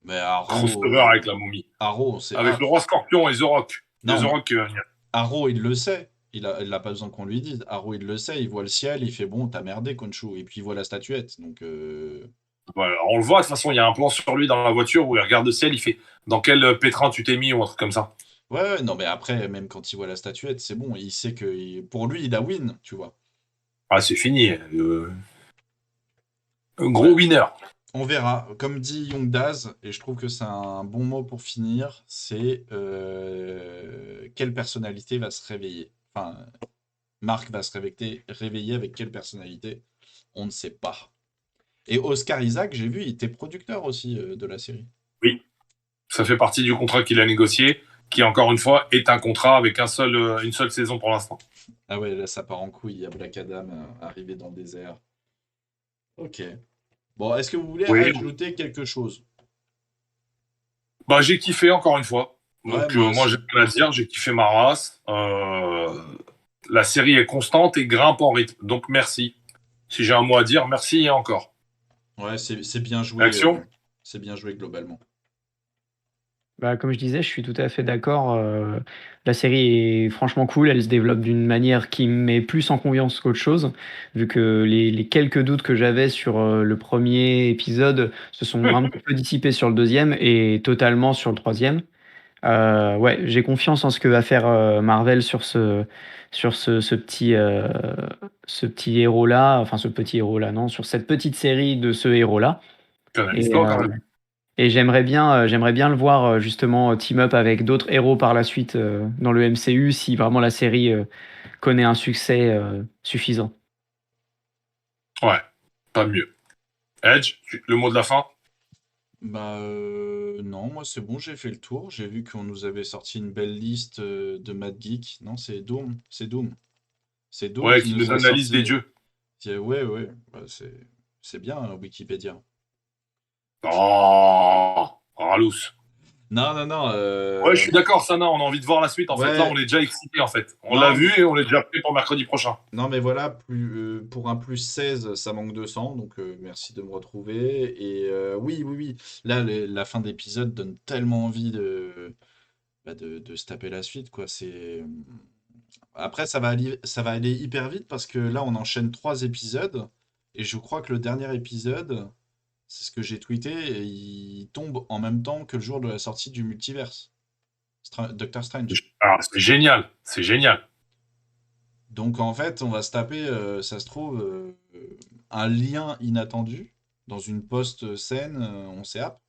Mais
Crossover
Aro,
avec la momie.
Aro, c'est
Avec le roi Scorpion et The Rock. Il y a
non,
The
mais
Rock qui va venir.
Aro, il le sait. Il a pas besoin qu'on lui dise. Aro, il le sait. Il voit le ciel. Il fait bon, t'as merdé, Khonshu. Et puis il voit la statuette. Donc
Voilà, on le voit, de toute façon, il y a un plan sur lui dans la voiture où il regarde le ciel, il fait dans quel pétrin tu t'es mis ou un truc comme ça.
ouais, ouais, non, mais après, même quand il voit la statuette, c'est bon. Il sait que pour lui, il a win, tu vois.
Ah, c'est fini. Un gros
Ouais.
winner.
On verra. Comme dit Young Daz, et je trouve que c'est un bon mot pour finir, c'est quelle personnalité va se réveiller. Enfin, Marc va se réveiller avec quelle personnalité? On ne sait pas. Et Oscar Isaac, j'ai vu, il était producteur aussi de la série.
Oui, ça fait partie du contrat qu'il a négocié, qui encore une fois est un contrat avec une seule saison pour l'instant.
Ah ouais, là ça part en couille, il y a Black Adam arrivé dans le désert. Ok. Bon, est-ce que vous voulez
Oui.
ajouter quelque chose?
Bah, j'ai kiffé encore une fois.
Ouais,
Donc,
moi
moi, j'ai
aussi.
rien à dire, j'ai kiffé ma race. La série est constante et grimpe en rythme. Donc, merci. Si j'ai un mot à dire, merci et encore.
Ouais, c'est bien joué.
Action.
C'est bien joué globalement.
Bah, comme je disais, je suis tout à fait d'accord. La série est franchement cool. Elle se développe d'une manière qui me met plus en confiance qu'autre chose, vu que les quelques doutes que j'avais sur le premier épisode se sont un petit peu dissipés sur le deuxième et totalement sur le troisième. Ouais, j'ai confiance en ce que va faire Marvel sur ce petit héros-là, enfin ce petit héros-là, non, sur cette petite série de ce héros-là. Et,
Canalise-toi quand même.
et j'aimerais bien le voir justement team up avec d'autres héros par la suite dans le MCU si vraiment la série connaît un succès suffisant.
Ouais, pas mieux. Edge, le mot de la fin.
Bah non, moi c'est bon, j'ai fait le tour. J'ai vu qu'on nous avait sorti une belle liste de Mad Geek. Non, c'est Doom. C'est Doom. C'est Doom
Ouais,
qui
qui nous
nous a
donne la liste des
sorti.
dieux.
Ouais, ouais, bah, c'est bien Wikipédia.
Oh, Ralous.
Non, non, non.
Ouais, je suis d'accord, Sana, on a envie de voir la suite. En fait, là,
Ouais,
on est déjà excité, en fait. On l'a
non,
vu et on est déjà prêt pour mercredi prochain.
non, mais voilà, pour un plus 16 ça manque de 100, donc merci de me retrouver. Et oui, oui, oui, là, la fin d'épisode donne tellement envie de se taper la suite, quoi. Après, ça va aller hyper vite parce que là, on enchaîne 3 épisodes, et je crois que le dernier épisode, c'est ce que j'ai tweeté, et il tombe en même temps que le jour de la sortie du multiverse, Doctor Strange.
Ah, c'est génial, c'est génial.
Donc en fait, on va se taper, ça se trouve, un lien inattendu dans une post-scène, on sait pas.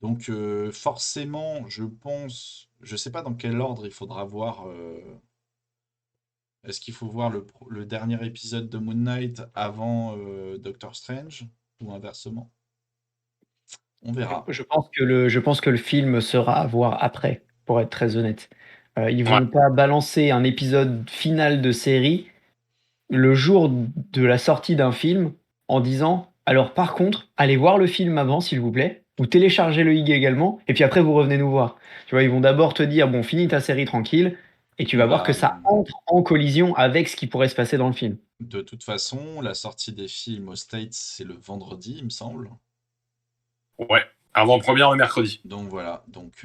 Donc forcément, je pense, je sais pas dans quel ordre il faudra voir Est-ce qu'il faut voir le dernier épisode de Moon Knight avant Doctor Strange ou inversement? On verra.
Je pense que le film sera à voir après, pour être très honnête. Ils
Ouais.
vont pas balancer un épisode final de série le jour de la sortie d'un film en disant alors par contre, allez voir le film avant s'il vous plaît, ou téléchargez le IG également, et puis après vous revenez nous voir. Tu vois, ils vont d'abord te dire bon, finis ta série tranquille, et tu vas voir que
Bah,
ça entre en collision avec ce qui pourrait se passer dans le film.
de toute façon, la sortie des films aux States, c'est le vendredi, il me semble.
Ouais. Avant-première le mercredi.
Donc voilà, donc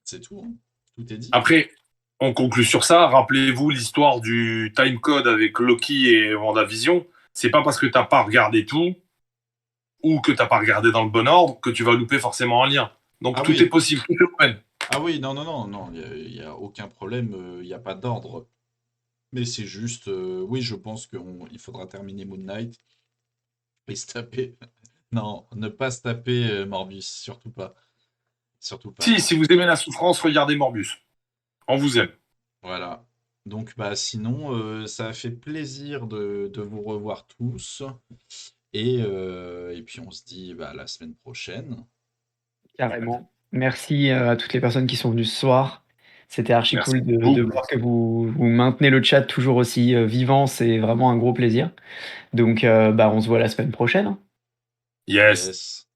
c'est tout, hein. Tout est dit.
Après, on conclut sur ça. Rappelez-vous l'histoire du timecode avec Loki et WandaVision. C'est pas parce que t'as pas regardé tout ou que t'as pas regardé dans le bon ordre que tu vas louper forcément un lien. Donc
Ah
tout est
oui,
possible, tout est open.
ah oui, non, non, non, non, il y a aucun problème, il n'y a pas d'ordre. Mais c'est juste, oui, je pense qu'il faudra terminer Moon Knight et se taper. Non, ne pas se taper Morbius, surtout pas. Surtout pas.
Si vous aimez la souffrance, regardez Morbius. On vous aime.
Voilà. Donc, bah, sinon, ça a fait plaisir de vous revoir tous. Et puis, on se dit bah, la semaine prochaine.
Carrément. Merci à toutes les personnes qui sont venues ce soir. C'était archi
Merci
cool de
beaucoup.
voir que vous maintenez le chat toujours aussi vivant. C'est vraiment un gros plaisir. Donc, bah, on se voit la semaine prochaine, hein.
Yes.
Yes.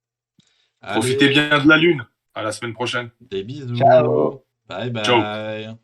Profitez
Allez,
bien de la lune. À la semaine prochaine.
des bisous.
Ciao!
Bye
Ciao.
bye.